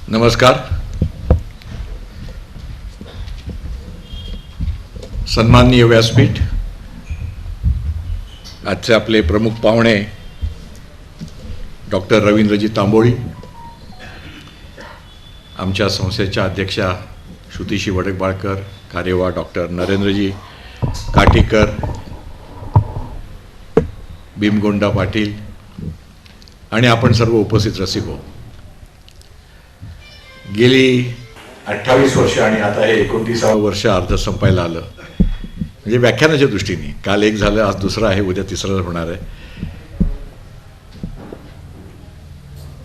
नमस्कार. सन्माननीय व्यासपीठ, आजचे आपले प्रमुख पाहुणे डॉक्टर रवींद्रजी तांबोळी, आमच्या संस्थेच्या अध्यक्षा श्रुतीशी वडकबाळकर, कार्यवाह डॉक्टर नरेंद्रजी काटीकर, भीमगोंडा पाटील आणि आपण सर्व उपस्थित रसिको. गेली 28 वर्ष आणि आता हे 29वे वर्ष अर्ध संपायला आलं. म्हणजे व्याख्यानाच्या दृष्टीने काल एक झालं, आज दुसरं आहे, उद्या तिसरं होणार आहे.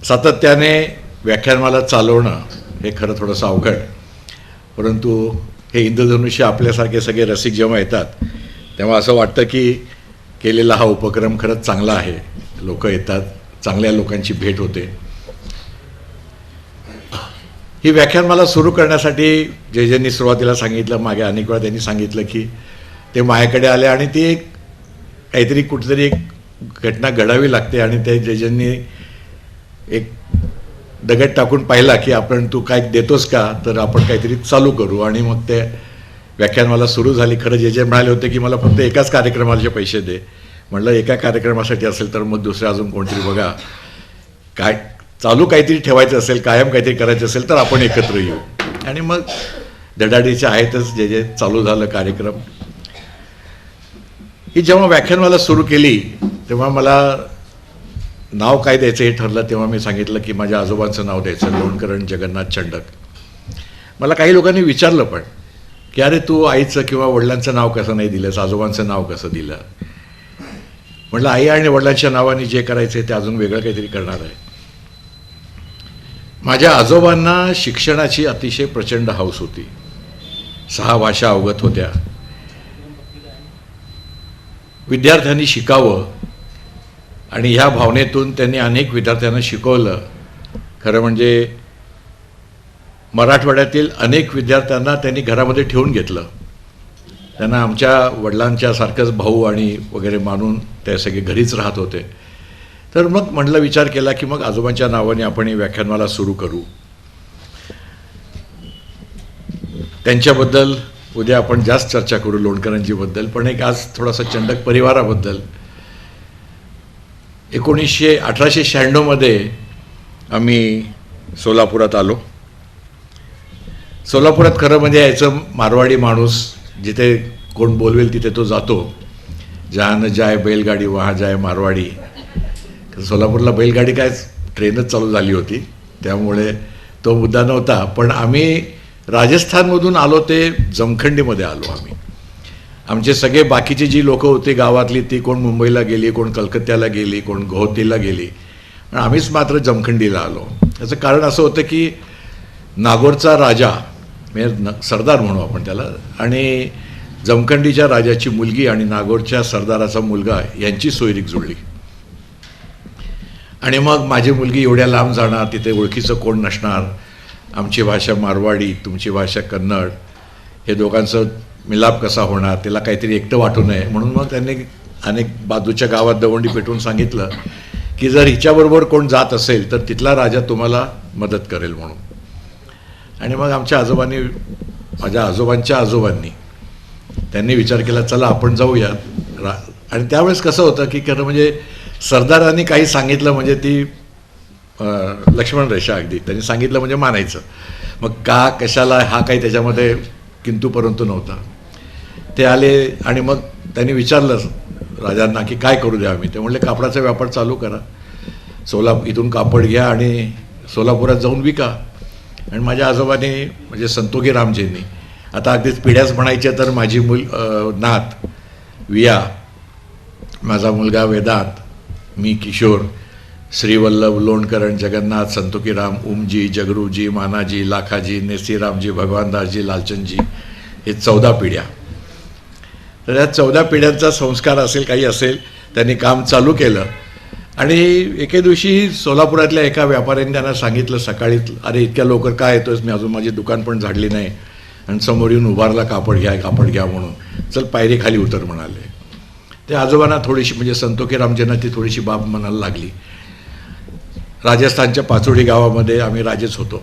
सातत्याने व्याख्यानमाला चालवणं हे खरं थोडंसं अवघड, परंतु हे इंद्रधनुष्य आपल्यासारखे सगळे रसिक जेव्हा येतात तेव्हा असं वाटतं की केलेला हा उपक्रम खरंच चांगला आहे. लोक येतात, चांगल्या लोकांची भेट होते. ही व्याख्यानमाला सुरू करण्यासाठी जे सुरुवातीला सांगितलं, मागे अनेक वेळा त्यांनी सांगितलं की ते माझ्याकडे आले आणि ती एक काहीतरी कुठेतरी एक घटना घडावी लागते आणि ते जेजेंनी एक दगड टाकून पाहिला की आपण तू काय देतोस का, तर आपण काहीतरी चालू करू. आणि मग ते व्याख्यानमाला सुरू झाली. खरं जे म्हणाले होते की मला फक्त एकाच कार्यक्रमाचे पैसे दे. म्हटलं एका कार्यक्रमासाठी असेल तर मग दुसऱ्या अजून कोणतरी बघा. काय चालू काहीतरी ठेवायचं असेल, कायम काहीतरी करायचं असेल तर आपण एकत्र येऊ. आणि मग धडाडीचे आहेतच जे चालू झालं कार्यक्रम. ही जेव्हा व्याख्यानमाला सुरू केली तेव्हा मला नाव काय द्यायचं हे ठरलं. तेव्हा मी सांगितलं की माझ्या आजोबांचं नाव द्यायचं, लोणकरण जगन्नाथ चंडक. मला काही लोकांनी विचारलं पण की अरे तू आईचं किंवा वडिलांचं नाव कसं नाही दिलंस, आजोबांचं नाव कसं दिलं. म्हटलं आई आणि वडिलांच्या नावाने जे करायचं ते अजून वेगळं काहीतरी करणार आहे. माझ्या आजोबांना शिक्षणाची अतिशय प्रचंड हौस होती. 6 भाषा अवगत होत्या. विद्यार्थ्यांनी शिकावं आणि ह्या भावनेतून त्यांनी अनेक विद्यार्थ्यांना शिकवलं. खरं म्हणजे मराठवाड्यातील अनेक विद्यार्थ्यांना त्यांनी घरामध्ये ठेवून घेतलं. त्यांना आमच्या वडिलांच्या सारखंच भाऊ आणि वगैरे मानून ते सगळे घरीच राहत होते. तर मग म्हटलं, विचार केला की मग आजोबांच्या नावाने आपण ही व्याख्यानमाला सुरू करू. त्यांच्याबद्दल उद्या आपण जास्त चर्चा करू, लोणकरांजीबद्दल. पण एक आज थोडासा चंडक परिवाराबद्दल. 1896 मध्ये आम्ही सोलापुरात आलो. सोलापुरात खरं म्हणजे यायचं मारवाडी माणूस, जिथे कोण बोलवेल तिथे तो जातो. जहाँ न जाय बैलगाडी वहाँ जाय मारवाडी. सोलापूरला बैलगाडी काय ट्रेनच चालू झाली होती, त्यामुळे तो मुद्दा नव्हता. पण आम्ही राजस्थानमधून आलो ते जमखंडीमध्ये आलो आम्ही. आमचे सगळे बाकीची जी लोकं होती गावातली ती कोण मुंबईला गेली, कोण कलकत्त्याला गेली, कोण गोहतीला गेली, पण आम्हीच मात्र जमखंडीला आलो. याचं कारण असं होतं की नागोरचा राजा म्हणजे सरदार म्हणू आपण त्याला, आणि जमखंडीच्या राजाची मुलगी आणि नागोरच्या सरदाराचा मुलगा यांची सोयरीक जुळली. आणि मग माझी मुलगी एवढ्या लांब जाणार, तिथे ओळखीचं कोण नसणार, आमची भाषा मारवाडी, तुमची भाषा कन्नड, हे दोघांचं मिलाप कसा होणार, त्याला काहीतरी एकटं वाटू नये म्हणून मग त्यांनी अनेक बाजूच्या गावात दवंडी पेटवून सांगितलं की जर हिच्याबरोबर कोण जात असेल तर तिथला राजा तुम्हाला मदत करेल म्हणून. आणि मग आमच्या आजोबांनी, माझ्या आजोबांच्या आजोबांनी त्यांनी विचार केला चला आपण जाऊयात. आणि त्यावेळेस कसं होतं की खरं म्हणजे सरदारांनी काही सांगितलं म्हणजे ती लक्ष्मण रेषा, अगदी त्यांनी सांगितलं म्हणजे मानायचं. मग का कशाला हा काही त्याच्यामध्ये किंतु परंतु नव्हता. ते आले आणि मग त्यांनी विचारलं राजांना की काय करू द्या आम्ही. ते म्हणले कापडाचा व्यापार चालू करा, इथून कापड घ्या आणि सोलापुरात जाऊन विका. आणि माझ्या आजोबांनी म्हणजे संतोखी रामजींनी, आता अगदीच पिढ्याच म्हणायच्या तर माझी नात विया, माझा मुलगा वेदांत, मी किशोर, श्रीवल्लभ, लोणकर आणि जगन्नाथ, संतोखीराम, उमजी, जगरूजी, मानाजी, लाखाजी, नेसीरामजी, भगवानदासजी, लालचंदजी, हे 14 पिढ्या. तर या 14 पिढ्यांचा संस्कार असेल, काही असेल, त्यांनी काम चालू केलं. आणि एके दिवशी सोलापुरातल्या एका व्यापाऱ्याने त्यांना सांगितलं सकाळी, अरे इतक्या लवकर काय येतोयस, मी अजून माझी दुकान पण झाडली नाही, आणि समोर येऊन उभारला, कापड घ्या म्हणून, चल पायरी खाली उतर म्हणाले. ते आजोबांना थोडीशी म्हणजे संतोखीरामजींना ती थोडीशी बाब म्हणायला लागली. राजस्थानच्या पाचोडी गावामध्ये आम्ही राजेच होतो.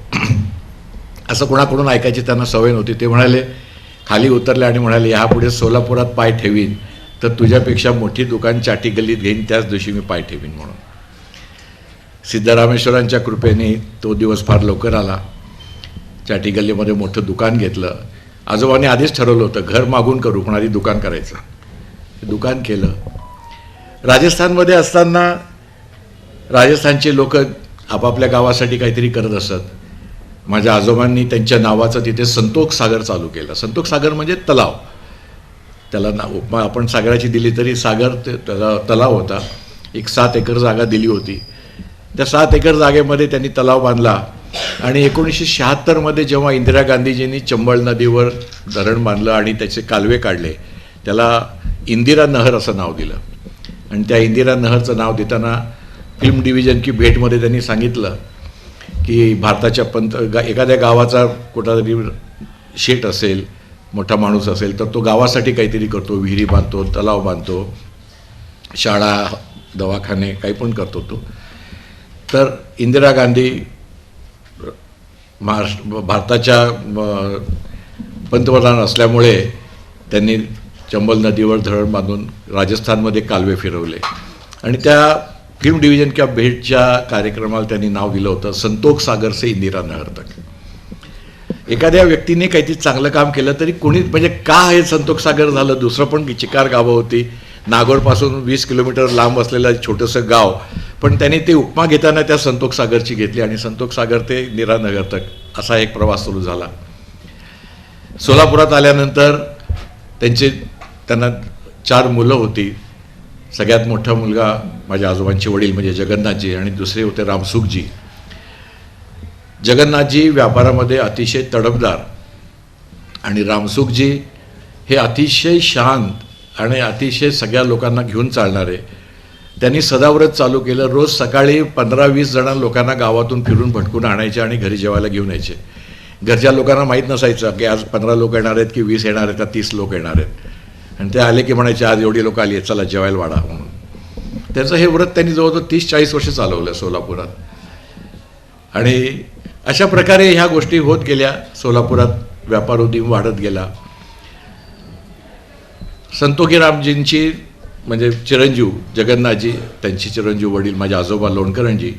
असं कोणाकडून ऐकायची त्यांना सवय नव्हती. ते म्हणाले, खाली उतरले आणि म्हणाले, ह्यापुढे सोलापुरात पाय ठेवीन तर तुझ्यापेक्षा मोठी दुकान चाटी गल्लीत घेईन, त्याच दिवशी मी पाय ठेवीन म्हणून. सिद्धरामेश्वरांच्या कृपेने तो दिवस फार लवकर आला. चाटी गल्लीमध्ये मोठं दुकान घेतलं. आजोबांनी आधीच ठरवलं होतं घर मागून करू, पण आधी दुकान करायचं. दुकान केलं. राजस्थानमध्ये असताना राजस्थानचे लोक आपापल्या गावासाठी काहीतरी करत असत. माझ्या आजोबांनी त्यांच्या नावाचं तिथे संतोख सागर चालू केलं. संतोख सागर म्हणजे तलाव. त्याला उपमा आपण सागराची दिली तरी सागर त्याचा तलाव होता. एक 7 एकर जागा दिली होती. त्या 7 एकर जागेमध्ये त्यांनी तलाव बांधला. आणि 1976 जेव्हा इंदिरा गांधीजींनी चंबळ नदीवर धरण बांधलं आणि त्याचे कालवे काढले, त्याला इंदिरा नहर असं नाव दिलं. आणि त्या इंदिरा नहरचं नाव देताना फिल्म डिव्हिजन की भेटमध्ये त्यांनी सांगितलं की भारताच्या एखाद्या गावाचा कुठलातरी शेठ असेल, मोठा माणूस असेल, तर तो गावासाठी काहीतरी करतो, विहिरी बांधतो, तलाव बांधतो, शाळा, दवाखाने, काही पण करतो तो. तर इंदिरा गांधी भारताच्या पंतप्रधान असल्यामुळे त्यांनी चंबल नदीवर धरण बांधून राजस्थानमध्ये कालवे फिरवले. आणि त्या फिल्म डिव्हिजन किंवा भेटच्या कार्यक्रमाला त्यांनी नाव दिलं होतं संतोख सागर से इंदिरा नहर तक. एखाद्या व्यक्तीने काहीतरी चांगलं काम केलं तरी कोणी म्हणजे का हे संतोख सागर झालं. दुसरं पण चिकार गावं होती. नागोरपासून 20 किलोमीटर लांब असलेलं छोटंसं गाव, पण त्यांनी ते उपमा घेताना त्या संतोख सागरची घेतली आणि संतोख सागर ते इंदिरा नगर तक असा एक प्रवास सुरू झाला. सोलापुरात आल्यानंतर त्यांना 4 मुलं होती. सगळ्यात मोठा मुलगा माझ्या आजोबांचे वडील म्हणजे जगन्नाथजी, आणि दुसरे होते रामसुखजी. जगन्नाथजी व्यापारामध्ये अतिशय तडफदार आणि रामसुखजी हे अतिशय शांत आणि अतिशय सगळ्या लोकांना घेऊन चालणारे. त्यांनी सदाव्रत चालू केलं. रोज सकाळी 15-20 जण लोकांना गावातून फिरून भटकून आणायचे आणि घरी जेवायला घेऊन यायचे. घरच्या लोकांना माहीत नसायचं की आज 15 लोक येणार आहेत की 20 येणार आहेत का 30 लोक येणार आहेत. आणि ते आले की म्हणायचे आज एवढी लोक आली आहेत, चला जेवायला वाढा म्हणून. त्याचं हे व्रत त्यांनी जवळजवळ 30-40 वर्ष चालवलं सोलापुरात. आणि अशा प्रकारे ह्या गोष्टी होत गेल्या. सोलापुरात व्यापार उद्यम वाढत गेला. संतोखीरामजींची म्हणजे चिरंजीव जगन्नाथजी, त्यांची चिरंजीव वडील माझे आजोबा लोणकरणजी,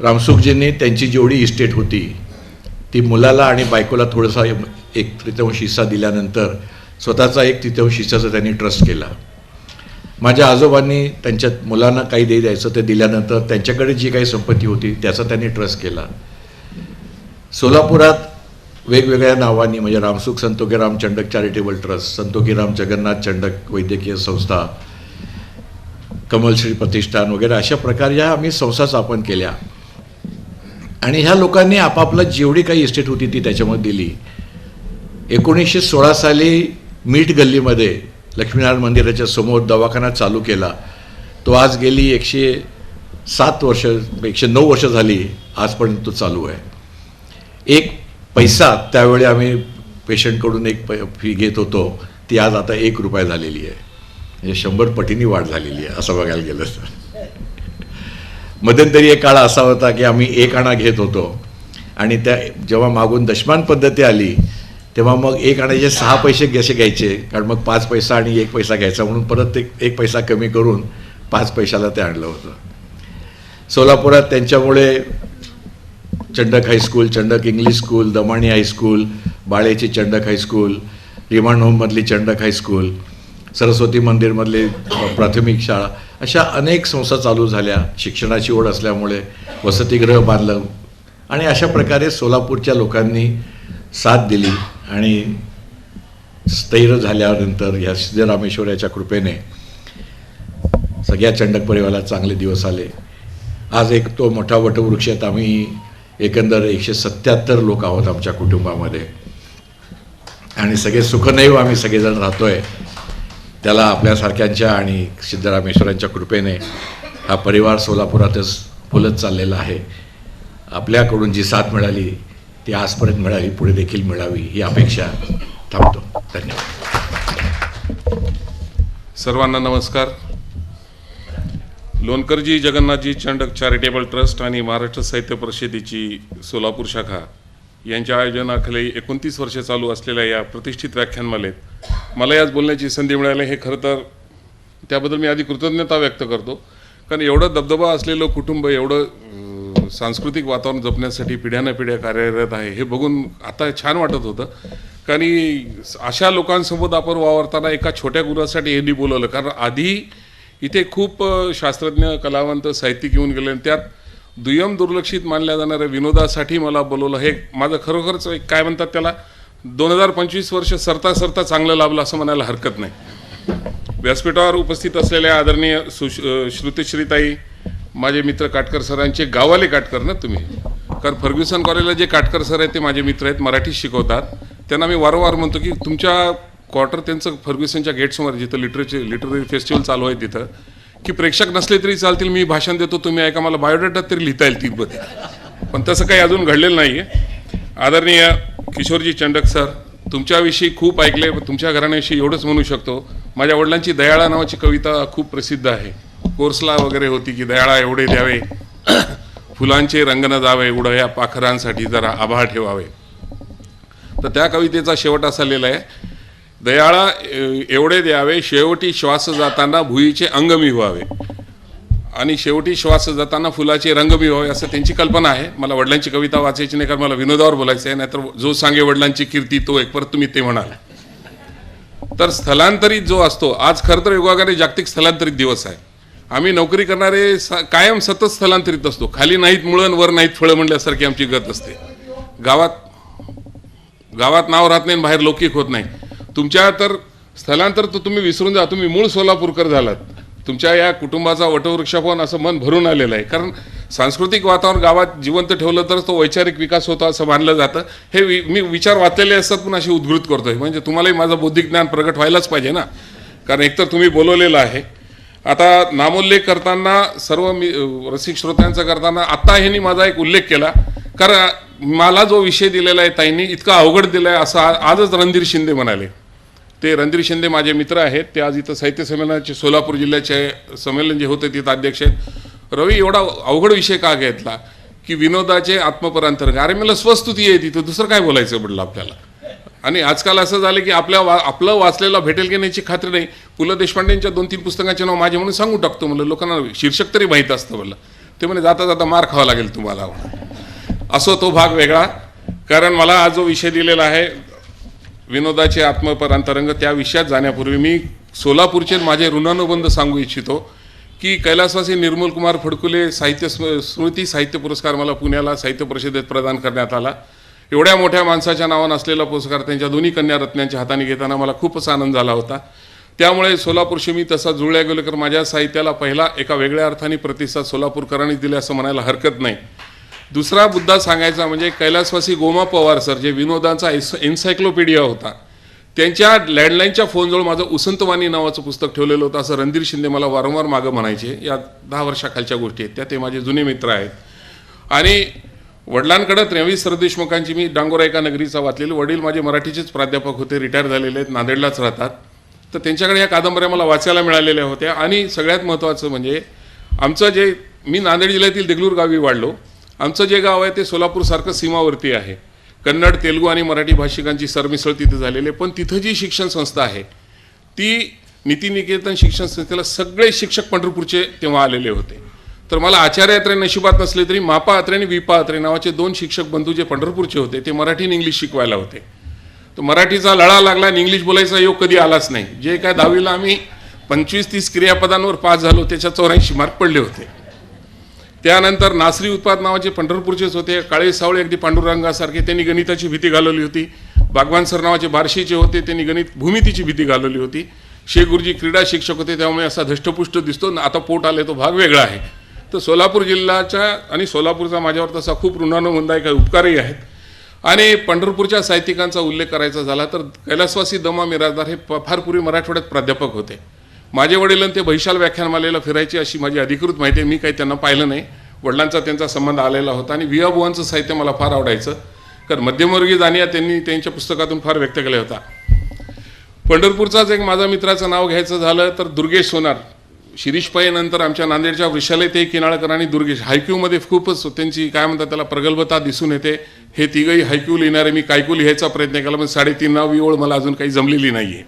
रामसुखजींनी त्यांची जेवढी इस्टेट होती ती मुलाला आणि बायकोला थोडासा 1/3 हिस्सा दिल्यानंतर स्वतःचा 1/3 हिस्साचा त्यांनी ट्रस्ट केला. माझ्या आजोबांनी त्यांच्या मुलांना काही द्यायचं ते दिल्यानंतर त्यांच्याकडे जी काही संपत्ती होती त्याचा त्यांनी ट्रस्ट केला. सोलापुरात वेगवेगळ्या नावांनी म्हणजे रामसुख संतोखीराम चंडक चॅरिटेबल ट्रस्ट, संतोखीराम जगन्नाथ चंडक वैद्यकीय संस्था, कमलश्री प्रतिष्ठान वगैरे अशा प्रकारच्या आम्ही संस्था स्थापन केल्या. आणि ह्या लोकांनी आपापला जेवढी काही इस्टेट होती ती त्याच्यामध्ये दिली. 1916 साली मीठ गल्लीमध्ये लक्ष्मीनारायण मंदिराच्या समोर दवाखाना चालू केला. तो आज गेली 107 वर्ष 109 वर्ष झाली आजपर्यंत तो चालू आहे. 1 पैसा त्यावेळी आम्ही पेशंटकडून एक फी घेत होतो, ती आज आता 1 रुपया झालेली आहे. म्हणजे 100 पटींनी वाढ झालेली आहे असं बघायला गेलं तर. मध्यंतरी एक काळ असा होता की आम्ही 1 आणा घेत होतो आणि त्या जेव्हा मागून दशमान पद्धती आली तेव्हा मग 1 आण्याचे 6 पैसे कसे घ्यायचे, कारण मग 5 पैसा आणि 1 पैसा घ्यायचा म्हणून परत 1 पैसा कमी करून 5 पैशाला ते आणलं होतं. सोलापुरात त्यांच्यामुळे Chandak high school, Chandak English school, Damani high school, बाळेची चंडक हायस्कूल, रिमांड होममधली चंडक हायस्कूल, सरस्वती मंदिरमधले प्राथमिक शाळा, अशा अनेक संस्था चालू झाल्या. शिक्षणाची ओढ असल्यामुळे वसतिगृह बांधलं. आणि अशा प्रकारे सोलापूरच्या लोकांनी साथ दिली आणि स्थैर्य झाल्यानंतर ह्या सिद्धरामेश्वराच्या कृपेने सगळ्या चंडक परिवाराला चांगले दिवस आले. आज एक तो मोठा वटवृक्ष आहेत. आम्ही एकंदर 177 लोक आहोत आमच्या कुटुंबामध्ये आणि सगळे सुखनैव आम्ही सगळेजण राहतोय. त्याला आपल्यासारख्यांच्या आणि सिद्धरामेश्वरांच्या कृपेने हा परिवार सोलापुरातच फुलत चाललेला आहे. आपल्याकडून जी साथ मिळाली ती आजपर्यंत मिळाली, पुढे देखील मिळावी ही अपेक्षा. थांबतो. धन्यवाद. सर्वांना नमस्कार. लोणकरजी जगन्नाथजी चंडक चॅरिटेबल ट्रस्ट आणि महाराष्ट्र साहित्य परिषदेची सोलापूर शाखा यांच्या आयोजनाखाली 29 वर्षे चालू असलेल्या या प्रतिष्ठित व्याख्यानमालेत मला आज बोलण्याची संधी मिळाली, हे खरं तर त्याबद्दल मी आधी कृतज्ञता व्यक्त करतो. कारण एवढं दबदबा असलेलं कुटुंब एवढं सांस्कृतिक वातावरण जपण्यासाठी पिढ्यानपिढ्या कार्यरत आहे हे बघून आता छान वाटत होतं. कारण अशा लोकांसोबत आपण वावरताना एका छोट्या गुणासाठी यांनी बोलवलं. कारण आधी इथे खूप शास्त्रज्ञ, कलावंत, साहित्यिक येऊन गेले आणि त्यात दुय्यम दुर्लक्षित मानल्या जाणाऱ्या विनोदासाठी मला बोलवलं. हे माझं खरोखरच काय म्हणतात त्याला 2025 वर्ष सरता सरता चांगलं लाभलं असं म्हणायला हरकत नाही. व्यासपीठावर उपस्थित असलेल्या आदरणीय श्रुतिश्रीताई, माझे मित्र काटकर सरांचे गावाले काटकर ना तुम्ही, कारण फर्ग्युसन कॉलेजला जे काटकर सर आहेत ते माझे मित्र आहेत, मराठी शिकवतात. त्यांना मी वारंवार म्हणतो की तुमच्या क्वार्टर त्यांचं फर्ग्युसनच्या गेटसमोर जिथं लिटररी फेस्टिवल चालू आहे तिथं, की प्रेक्षक नसले तरी चालतील, मी भाषण देतो, तुम्ही ऐका, मला बायोडाटा तरी लिहिता येईल तिथमध्ये. पण तसं काही अजून घडलेलं नाही आहे. आदरणीय किशोरजी चंडक सर, तुमच्याविषयी खूप ऐकले, तुमच्या घराण्याविषयी एवढंच म्हणू शकतो. माझ्या वडिलांची दयाळा नावाची कविता खूप प्रसिद्ध आहे, कोर्सला वगैरे होती की दयाळा एवढे द्यावे, फुलांचे रंग न जावे, उडया पाखरांसाठी जरा आभाळ ठेवावे. तर त्या कवितेचा शेवट असा लिहिला आहे, दयाळा एवढे द्यावे, शेवटी श्वास जाताना भुईचे अंग मी व्हावे. आणि शेवटी श्वास जाताना फुलाचे रंग मी व्हावे असं त्यांची कल्पना आहे. मला वडिलांची कविता वाचायची नाही, कारण मला विनोदावर बोलायचं आहे, नाहीतर जो सांगे वडिलांची कीर्ती तो एक, परत तुम्ही ते म्हणाल. तर स्थलांतरित जो असतो, आज खरं तर योगाने जागतिक स्थलांतरित दिवस आहे. आम्ही नोकरी करणारे कायम सतत स्थलांतरित असतो. खाली नाहीत मुळं, वर नाहीत फळं म्हणल्यासारखी आमची गत असते. गावात नाव राहत नाही, बाहेर लौकिक होत नाही. तुमच्या तर स्थलांतर तर तुम्ही विसरून जा, तुम्ही मूळ सोलापूरकर झालात. तुमच्या या कुटुंबाचा वटवृक्ष पण असं मन भरून आलेलं आहे. कारण सांस्कृतिक वातावरण गावात जिवंत ठेवलं तर तो वैचारिक विकास होतो असं मानलं जातं. हे मी विचार वाचलेले असतात पण अशी उद्घृत करतोय, म्हणजे तुम्हालाही माझं बौद्धिक ज्ञान प्रगट व्हायलाच पाहिजे ना, कारण एकतर तुम्ही बोलवलेलं आहे. आता नामोल्लेख करताना सर्व रसिक श्रोत्यांचा करताना आत्ता ह्यांनी माझा एक उल्लेख केला, कारण मला जो विषय दिलेला आहे ताईंनी इतका अवघड दिला आहे असं आजच रणधीर शिंदे म्हणाले. ते रणधीर शिंदे माझे मित्र आहेत, ते आज इथं साहित्य संमेलनाचे सोलापूर जिल्ह्याचे संमेलन जे होते तिथं अध्यक्ष आहेत. रवी, एवढा अवघड विषय का घेतला की विनोदाचे आत्मपरांतर्ग? अरे मला स्वस्तुती आहे तिथं, दुसरं काय बोलायचं पडलं आपल्याला. आणि आजकाल असं झालं की आपलं वाचलेलं भेटेल की नाहीची खात्री नाही. पु ल देशपांडेंच्या 2-3 पुस्तकांचे नाव माझे म्हणून सांगू टाकतो, म्हणलं लोकांना शीर्षक तरी माहीत असतं. म्हणलं ते म्हणे जाता जाता मार खावा लागेल तुम्हाला. असो तो भाग वेगळा. कारण मला हा जो विषय दिलेला आहे विनोदाचे आत्मपरांतरंग, त्या विषयात जाण्यापूर्वी मी सोलापूरचे माझे ऋणानुबंध सांगू इच्छितो की कैलासवासी निर्मल कुमार फडकुले स्मृती साहित्य पुरस्कार मला पुण्याला साहित्य परिषदेत प्रदान करण्यात आला. एवढ्या मोठ्या माणसाच्या नावानं असलेला पुरस्कार त्यांच्या दोन्ही कन्या रत्नांच्या हाताने घेताना मला खूपच आनंद झाला होता. त्यामुळे सोलापूरशी मी तसा जुळल्या गेलो, तर माझ्या साहित्याला पहिला एका वेगळ्या अर्थाने प्रतिसाद सोलापूरकरांनी दिला असं म्हणायला हरकत नाही. दुसरा मुद्दा सांगायचा म्हणजे कैलासवासी गोमा पवार सर, जे विनोदांचा एन्सायक्लोपीडिया होता, त्यांच्या लँडलाईनच्या फोनजवळ माझं उसंतवाणी नावाचं पुस्तक ठेवलेलं होतं असं रणधीर शिंदे मला वारंवार मागं म्हणायचे. या 10 वर्षाखालच्या गोष्टी आहेत त्या, ते माझे जुने मित्र आहेत. आणि वडिलांकडं 23 सरदेशमुखांची मी डांगोरा एका नगरीचा वाचलेली. वडील माझे मराठीचेच प्राध्यापक होते, रिटायर झालेले आहेत, नांदेडलाच राहतात. तर त्यांच्याकडे ह्या कादंबऱ्या मला वाचायला मिळालेल्या होत्या. आणि सगळ्यात महत्त्वाचं म्हणजे आमचं जे, मी नांदेड जिल्ह्यातील देगलूर गावी वाढलो. आमचं जे गाव आहे ते सोलापूरसारखं सीमावर्ती आहे. कन्नड, तेलुगू आणि मराठी भाषिकांची सरमिसळ तिथे झालेली आहे. पण तिथं जी शिक्षण संस्था आहे ती नीतिनिकेतन शिक्षण संस्थेला सगळे शिक्षक पंढरपूरचे तेव्हा आलेले होते. तर मला आचार्य अत्रे नशिबात नसले तरी मापा अत्रे आणि विपा अत्रे नावाचे 2 शिक्षक बंधू जे पंढरपूरचे होते ते मराठी आणि इंग्लिश शिकवायला होते. तर मराठीचा लळा लागला आणि इंग्लिश बोलायचा योग कधी आलाच नाही. जे काय 10वीला आम्ही 25-30 क्रियापदांवर पास झालो त्याच्या 84 मार्क पडले होते. त्यानंतर नासरी उत्पाद नावाचे पंढरपूरचेच होते, काळे सावळे अगदी पांडुरंगासारखे, त्यांनी गणिताची भीती घालवली होती. बागवान सर नावाचे बार्शीचे होते, त्यांनी भूमितीची भीती घालवली होती. शेख गुरुजी क्रीडा शिक्षक होते, त्यामुळे असा धष्टपुष्ट दिसतो, आता पोट आले तो भाग वेगळा आहे. तर सोलापूर जिल्ह्याच्या आणि सोलापूरचा माझ्यावर तसा खूप ऋणानुबंध आहे, काही उपकारही आहेत. आणि पंढरपूरच्या साहित्यिकांचा उल्लेख करायचा झाला तर कैलासवासी दमा मिराजदार हे फार पूर्वी मराठवाड्यात प्राध्यापक होते. माझे वडील ते भैशाल व्याख्यानमालेला फिरायचे अशी माझी अधिकृत माहिती आहे. मी काही त्यांना पाहिलं नाही. वडिलांचा त्यांचा संबंध आलेला होता आणि विया बुवांचं साहित्य मला फार आवडायचं, कारण मध्यमवर्गीय जाणीवा त्यांनी त्यांच्या पुस्तकातून फार व्यक्त केला होता. पंढरपूरचाच एक माझ्या मित्राचं नाव घ्यायचं झालं तर दुर्गेश सोनार. शिरीष पै नंतर आमच्या नांदेडच्या वृषालय ते किनाळकर आणि दुर्गेश हायक्यूमध्ये खूपच त्यांची काय म्हणतात त्याला प्रगल्भता दिसून येते. हे तिघही हायक्यू लिहिणारे. मी कायकू लिहायचा प्रयत्न केला पण 3.5 ओळ मला अजून काही जमलेली नाही आहे.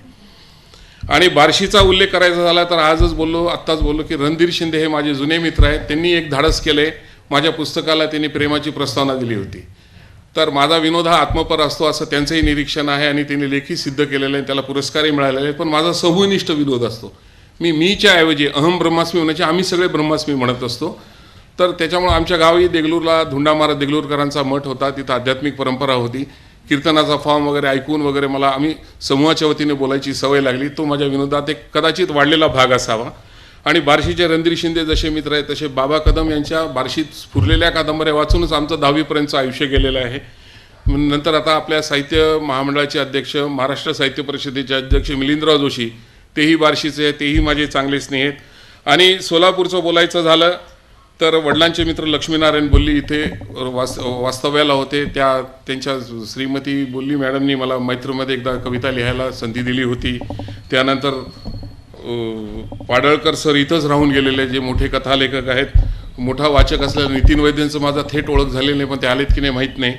आणि बार्शीचा उल्लेख करायचा झाला तर आत्ताच बोललो की रणधीर शिंदे हे माझे जुने मित्र आहेत. त्यांनी एक धाडस केले, माझ्या पुस्तकाला त्यांनी प्रेमाची प्रस्तावना दिली होती. तर माझा विनोद हा आत्मपर असतो असं त्यांचंही निरीक्षण आहे आणि त्यांनी लेखी सिद्ध केलेलं आहे, त्याला पुरस्कारही मिळालेले आहेत. पण माझा समूहनिष्ठ विनोद असतो. मीच्या ऐवजी अहम ब्रह्मास्मी होण्याचे आम्ही सगळे ब्रह्मास्मी म्हणत असतो. तर त्याच्यामुळे आमच्या गावी देगलूरला धुंडा महाराज देगलूरकरांचा मठ होता, तिथं आध्यात्मिक परंपरा होती. कीर्तनाचा फॉर्म वगैरे ऐकून वगैरे मला आम्ही समूहाच्या वतीने बोलायची सवय लागली. तो माझ्या विनोदात एक कदाचित वाढलेला भाग असावा. आणि बार्शीचे रणधीर शिंदे जसे मित्र आहेत तसे बाबा कदम यांच्या बार्शीत स्फुरलेल्या कादंबऱ्या वाचूनच आमचं 10वीपर्यंतचं आयुष्य गेलेलं आहे. नंतर आता आपल्या साहित्य महामंडळाचे अध्यक्ष, महाराष्ट्र साहित्य परिषदेचे अध्यक्ष मिलिंदराव जोशी, तेही बार्शीचे आहेत, तेही माझे चांगले स्नेह आहेत. आणि सोलापूरचं बोलायचं झालं तर वडिलांचे मित्र लक्ष्मीनारायण बोल्ली इथे वास्तव्याला होते. त्यांच्या श्रीमती बोल्ली मॅडमनी मला मैत्रीमध्ये एकदा कविता लिहायला संधी दिली होती. त्यानंतर पाडळकर सर इथंच राहून गेलेले जे मोठे कथालेखक आहेत. मोठा वाचक असलेल्या नितीन वैद्यांचं माझा थेट ओळख झालेली नाही, पण ते आलेत की नाही माहीत नाही.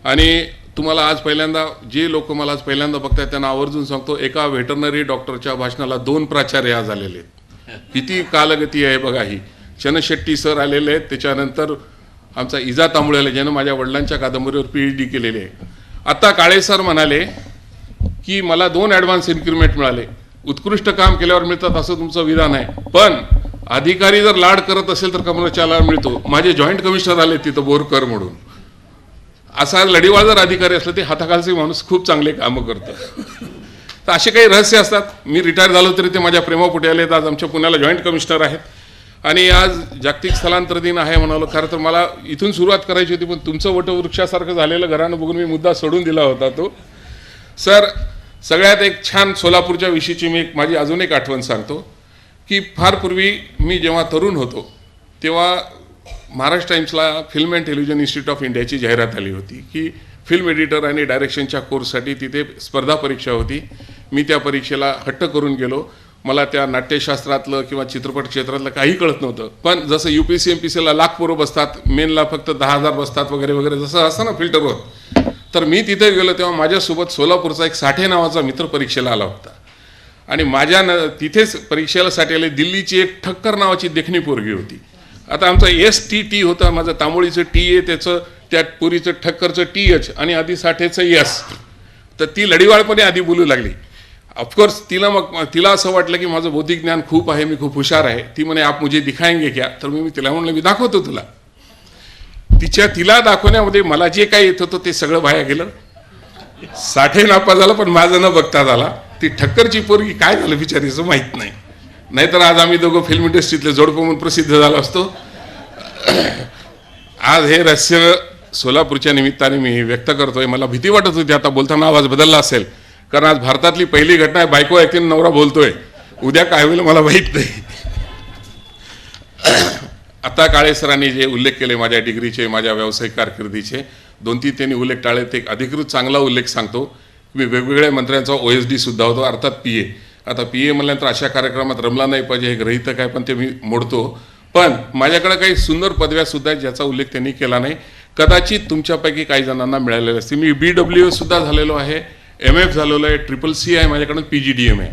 आणि तुम्हाला आज पहिल्यांदा जे लोक मला आज पहिल्यांदा बघतायत त्यांना आवर्जून सांगतो, एका व्हेटरनरी डॉक्टरच्या भाषणाला 2 प्राचार्य आज आलेले आहेत. किती कालगती आहे बघा ही. चनशेट्टी सर आलेले आहेत, त्याच्यानंतर आमचा इजा तांबळे आले ज्यानं माझ्या वडिलांच्या कादंबरीवर PhD केलेली आहे. आता काळे सर म्हणाले की मला 2 ॲडव्हान्स इन्क्रिमेंट मिळाले. उत्कृष्ट काम केल्यावर मिळतात असं तुमचं विधान आहे, पण अधिकारी जर लाड करत असेल तर कमरच्या लाड मिळतो. माझे जॉईंट कमिशनर आले तिथं बोरकर म्हणून. असा लढीवाळ जर अधिकारी असला ते हाताखालचे माणूस खूप चांगले कामं करतं. तर असे काही रहस्य असतात. मी रिटायर झालो तरी ते माझ्या प्रेमापोटी आले. आज आमच्या पुण्याला जॉईंट कमिशनर आहेत. आणि आज जागतिक स्थलांतर दिन आहे म्हणालो. खरं तर मला इथून सुरुवात करायची होती, पण तुमचं वटवृक्षासारखं झालेलं घरानं बघून मी मुद्दा सोडून दिला होता तो. सर, सगळ्यात एक छान सोलापूरच्या विषयीची मी माझी अजून एक आठवण सांगतो की फार पूर्वी मी जेव्हा तरुण होतो तेव्हा महाराष्ट्र टाइम्सला film and television institute of इंडियाची जाहिरात आली होती की फिल्म एडिटर आणि डायरेक्शनच्या कोर्ससाठी तिथे स्पर्धा परीक्षा होती. मी त्या परीक्षेला हट्ट करून गेलो. मला त्या नाट्यशास्त्रातलं किंवा चित्रपट क्षेत्रातलं काही कळत नव्हतं. पण जसं UPSC MPSCला लाख पोरं बसतात, मेनला फक्त 10,000 बसतात वगैरे वगैरे जसं असतं ना फिल्टरवर, तर मी तिथे गेलो तेव्हा माझ्यासोबत सोलापूरचा एक साठे नावाचा मित्र परीक्षेला आला होता. आणि तिथेच परीक्षेला साठी आले दिल्लीची एक ठक्कर नावाची देखणी पोरगी होती. आता आमचा STT होता, माझं तांबोळीचं TA, त्याचं त्या पुरीचं ठक्करचं TH आणि आधी साठेचं S. तर ती लढीवाळपणे आधी बोलू लागली. ऑफकोर्स तिला असं वाटलं की माझं बौद्धिक ज्ञान खूप आहे, मी खूप हुशार आहे. ती म्हणे आप मुझे दिखाएंगे क्या. तर मी तिला म्हणलं मी दाखवतो तुला. तिला दाखवण्यामध्ये मला जे काही येत होतं ते सगळं वाया गेलं. साठे नापा झाला पण माझं न बघता झाला. ती ठक्करची पोरगी काय झालं बिचारीचं माहीत नाही. नाहीतर आज आम्ही दोघं फिल्म इंडस्ट्रीतले जोडपं म्हणून प्रसिद्ध झालो असतो. आज हे रहस्य सोलापूरच्या निमित्ताने मी व्यक्त करतोय. मला भीती वाटत होती आता बोलताना आवाज बदलला असेल, कारण आज भारतातली पहिली घटना आहे बायको ऐकते नवरा बोलतोय. उद्या काय होईल मला माहीत नाही. आता काळे सरांनी जे उल्लेख केले माझ्या डिग्रीचे, माझ्या व्यावसायिक कारकिर्दीचे 2-3 त्यांनी उल्लेख टाळले. ते एक अधिकृत चांगला उल्लेख सांगतो. मी वेगवेगळ्या मंत्र्यांचा OSD सुद्धा होतो, अर्थात PA. आता PA म्हणल्यानंतर अशा कार्यक्रमात रमला नाही पाहिजे हे गृहीतक काय, पण ते मी मोडतो. पण माझ्याकडे काही सुंदर पदव्या सुद्धा आहेत ज्याचा उल्लेख त्यांनी केला नाही. कदाचित तुमच्यापैकी काही जणांना मिळालेले असते. मी BWS सुद्धा झालेलो आहे, MF झालेलो आहे, CCC आहे माझ्याकडून, PGDM आहे.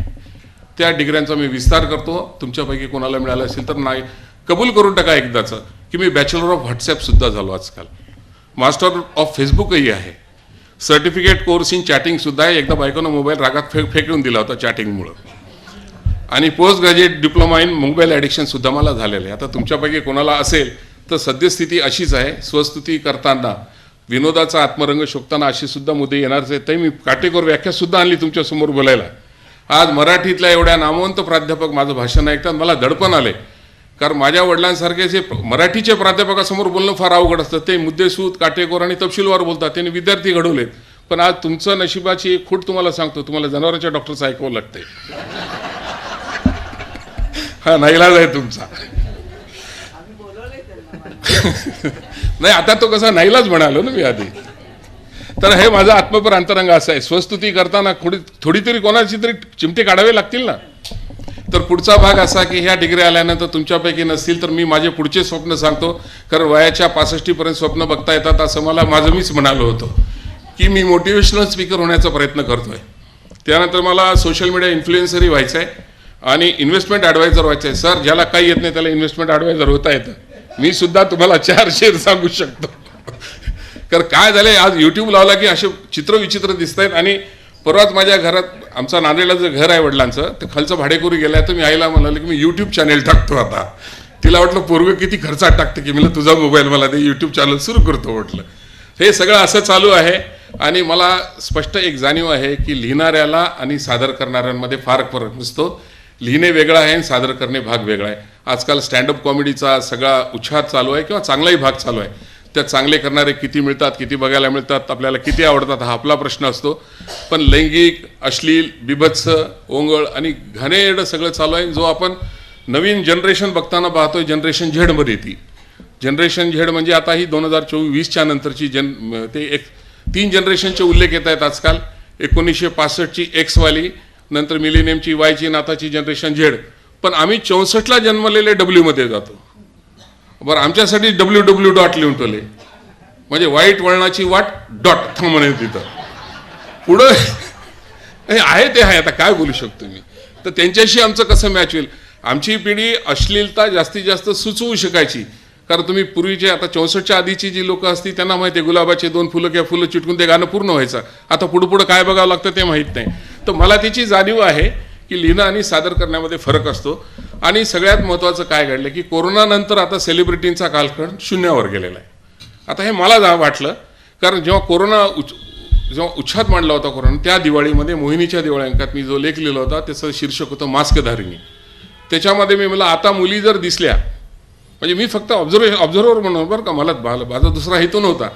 त्या डिग्र्यांचा मी विस्तार करतो. तुमच्यापैकी कोणाला मिळालं असेल तर नाही कबूल करून टाका एकदाचं की मी बॅचलर ऑफ व्हॉट्सॲप सुद्धा झालो आजकाल. मास्टर ऑफ फेसबुकही आहे. सर्टिफिकेट कोर्स इन चॅटिंग सुद्धा आहे. एकदा बायकोनं मोबाईल रागात फेकून दिला होता चॅटिंगमुळं. आणि post graduate diploma in mobile addiction सुद्धा मला झालेलं आहे. आता तुमच्यापैकी कोणाला असेल तर सद्यस्थिती अशीच आहे. स्वस्तुती करताना विनोदाचा आत्मरंग शोधताना अशी सुद्धा मुद्दे येणारच आहेत. तर मी काटेकोर व्याख्यासुद्धा आणली तुमच्यासमोर बोलायला. आज मराठीतल्या एवढ्या नामवंत प्राध्यापक माझं भाषण ऐकतात, मला दडपण आले. कारण माझ्या वडिलांसारखे जे मराठीचे प्राध्यापकासमोर बोलणं फार अवघड असतं. ते मुद्देसूद, काटेकोर आणि तपशीलवार बोलतात. त्यांनी विद्यार्थी घडवलेत. पण आज तुमचं नशिबाची एक खूट तुम्हाला सांगतो, तुम्हाला जनावरांच्या डॉक्टरचं ऐकावं लागतंय. हा नाईलाज आहे तुमचा. नाही, आता तो कसा नाईलाज म्हणालो ना मी आधी. तर हे माझा आत्मपर अंतरंग असा आहे. स्वस्तुती करताना थोडी तरी कोणाची तरी चिमटे काढावे लागतील ना. तर पुढचा भाग असा की ह्या डिग्री आल्यानंतर तुमच्यापैकी नसतील तर मी माझे पुढचे स्वप्न सांगतो. कारण वयाच्या 65पर्यंत स्वप्न बघता येतात असं मला मीच म्हणालो होतो की मी मोटिवेशनल स्पीकर होण्याचा प्रयत्न करतोय. त्यानंतर मला सोशल मीडिया इन्फ्लुएन्सरही व्हायचं आहे आणि इन्व्हेस्टमेंट ॲडवायझर व्हायचं आहे. सर, ज्याला काही येत नाही त्याला इन्व्हेस्टमेंट ॲडवायझर होता येतं. मी सुद्धा तुम्हाला 4 शेअर सांगू शकतो. कारण काय झालंय, आज यूट्यूब लावला की असे चित्रविचित्र दिसत आहेत. आणि परवाच माझ्या घरात, आमचा नांदेडला जे घर आहे वडिलांचं, ते खालचं भाडेकरू गेलाय. तर मी आईला म्हणाले की मी यूट्यूब चॅनेल टाकतो आता. तिला वाटलं पोरगं किती खर्चात टाकतं की मला तुझा मोबाईल मला ते यूट्यूब चॅनल सुरू करतो म्हटलं. हे सगळं असं चालू आहे. आणि मला स्पष्ट एक जाणीव आहे की लिहिणाऱ्याला आणि सादर करणाऱ्यांमध्ये फार फरक नसतो. लिहिणे वेगळं आहे आणि सादर करणे भाग वेगळा आहे. आजकाल स्टँडअप कॉमेडीचा सगळा उच्छाद चालू आहे किंवा चांगलाही भाग चालू आहे. त्यात चांगले करणारे किती मिळतात, किती बघायला मिळतात, आपल्याला किती आवडतात हा आपला प्रश्न असतो. पण लैंगिक, अश्लील, बिभत्स, ओंगळ आणि घाणेरडं सगळं चालू आहे. जो आपण नवीन जनरेशन बघताना पाहतोय, जनरेशन झेडमध्ये ती. जनरेशन झेड म्हणजे आता ही 2024-20च्या नंतरची ते एक 3 जनरेशनचे उल्लेख येत आहेत आजकाल. 1965ची एक्सवाली, नंतर मिलेनियमची वायची, नाताची जनरेशन झेड. पण आम्ही 64ला जन्मलेले डब्ल्यूमध्ये जातो. बरं, आमच्यासाठी WW. लिहून ठेवले म्हणजे वाईट वळणाची वाट डॉट म्हणे तिथं पुढं आहे. ते आहे, आता काय बोलू शकतो मी. तर त्यांच्याशी आमचं कसं मॅच होईल. आमची पिढी अश्लीलता जास्तीत जास्त सुचवू शकायची. कारण तुम्ही पूर्वीचे, आता 64च्या आधीची जी लोक असती त्यांना माहिती आहे गुलाबाचे 2 फुलं किंवा फुलं चिटकून ते गाणं पूर्ण व्हायचं. आता पुढं काय बघावं लागतं ते माहीत नाही. तर मला त्याची जाणीव आहे की लिहिणं आणि सादर करण्यामध्ये फरक असतो. आणि सगळ्यात महत्त्वाचं काय घडलं की कोरोनानंतर आता सेलिब्रिटींचा कालखंड शून्यावर गेलेला आहे. आता हे मला वाटलं, कारण जेव्हा उच्छाद मांडला होता कोरोना, त्या दिवाळीमध्ये मोहिनीच्या दिवाळी अंकात मी जो लेख लिहिला होता त्याचं शीर्षक होतं मास्कधारिणी. त्याच्यामध्ये मी मला आता मुली जर दिसल्या, म्हणजे मी फक्त ऑब्झर्वर म्हणून बरं का, मला माझा दुसरा हेतू नव्हता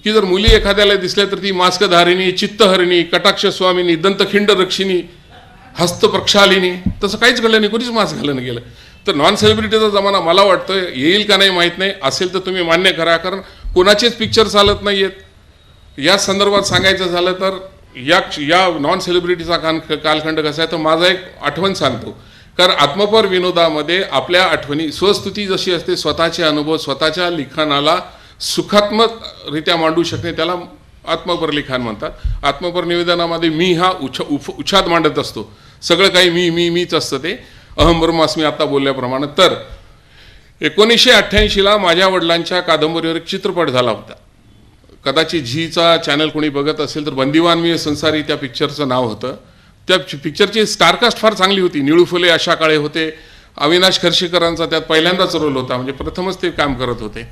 की जर मुली एखाद्याला दिसल्या तर ती मास्कधारिणी, चित्तहरिणी, कटाक्ष स्वामिनी, दंतखिंड रक्षिणी, हस्तप्रक्षालिनी, तसं काहीच घडलं नाही. कोणीच मास्क घालून गेलं. तर नॉन सेलिब्रिटीचा जमाना मला वाटतं येईल का नाही माहीत नाही. असेल तर तुम्ही मान्य करा, कारण कोणाचेच पिक्चर चालत नाही आहेत. या संदर्भात सांगायचं झालं तर या नॉन सेलिब्रिटीचा कालखंड कसा आहे, तर माझा एक आठवण सांगतो. कारण आत्मपर विनोदामध्ये आपल्या आठवणी, स्वस्तुती जशी असते, स्वतःचे अनुभव, स्वतःच्या लिखाणाला सुखात्मकरित्या मांडू शकणे, त्याला आत्मपर लिखाण म्हणतात. आत्मपर निवेदनामध्ये मी हा उच्छाद मांडत असतो. सगळं काही मीच असतं ते. अहम ब्रह्मास्मी आता बोलल्याप्रमाणे. तर 1988ला माझ्या वडिलांच्या कादंबरीवर एक चित्रपट झाला होता. कदाचित झीचा चॅनल कोणी बघत असेल तर बंदिवान मी संसारी त्या पिक्चरचं नाव होतं. त्या पिक्चरची स्टारकास्ट फार चांगली होती. निळू फुले आशा काळे होते. अविनाश खर्शीकरांचा त्यात पहिल्यांदाच रोल होता, म्हणजे प्रथमच ते काम करत होते.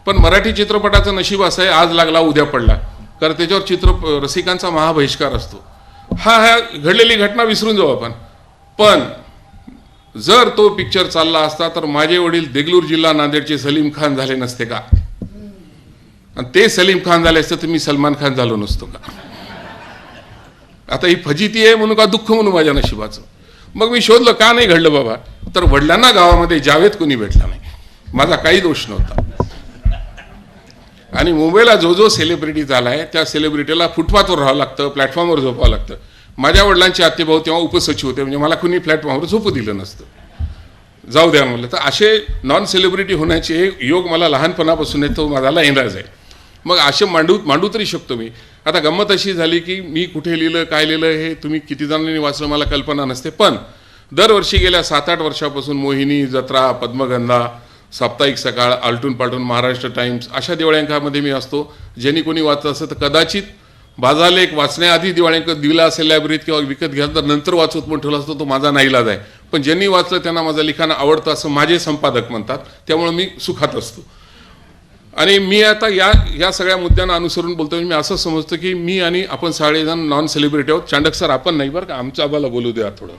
पण मराठी चित्रपटाचं नशीब असं आहे, आज लागला उद्या पडला. कारण त्याच्यावर रसिकांचा महाबहिष्कार असतो. ह्या घडलेली घटना विसरून जाऊ आपण. पण जर तो पिक्चर चालला असता तर माझे वडील देगलूर जिल्हा नांदेडचे सलीम खान झाले नसते का? आणि ते सलीम खान झाले असते तर मी सलमान खान झालो नसतो का? आता ही फजिती आहे म्हणून का दुःख म्हणून माझ्या नशिबाचं? मग मी शोधलं का नाही घडलं बाबा. तर वडिलांना गावामध्ये जावेद कोणी भेटला नाही. माझा काही दोष नव्हता. आणि मुंबईला जो सेलिब्रिटी झालाय त्या सेलिब्रिटीला फुटपाथवर राहावं लागतं, प्लॅटफॉर्मवर झोपावं लागतं. माझ्या वडिलांचे आत्तेभाऊ तेव्हा उपसचिव होते, म्हणजे मला कुणी प्लॅटफॉर्मवर झोपू दिलं नसतं. जाऊ द्या म्हणलं. तर असे नॉन सेलिब्रिटी होण्याचे योग मला लहानपणापासून येतो, माझा इंदाज आहे. मग असे मांडू तरी शकतो मी. आता गंमत अशी झाली की मी कुठे लिहिलं, काय लिहिलं हे तुम्ही किती जणांनी वाचलं मला कल्पना नसते. पण दरवर्षी गेल्या 7-8 वर्षापासून मोहिनी, जत्रा, पद्मगंधा, साप्ताहिक सकाळ, आलटून पालटून, महाराष्ट्र टाइम्स अशा दिवाळ्यांकामध्ये मी असतो. ज्यांनी कोणी वाचलं असतं तर कदाचित बाजारलेख वाचण्याआधी दिवाळ्यांक दिला असेल लायब्ररीत किंवा विकत घ्याल तर नंतर वाचवत पण ठेवला असतो, तो माझा नाईलाज आहे. पण ज्यांनी वाचलं त्यांना माझं लिखाण आवडतं असं माझे संपादक म्हणतात. त्यामुळे मी सुखात असतो. आणि मी आता या सगळ्या मुद्द्यांना अनुसरून बोलतोय. मी असं समजतो की मी आणि आपण सगळेजण नॉन सेलिब्रिटी आहोत. चांडक सर आपण नाही बरं का, आमचं आम्हाला बोलू द्या थोडं.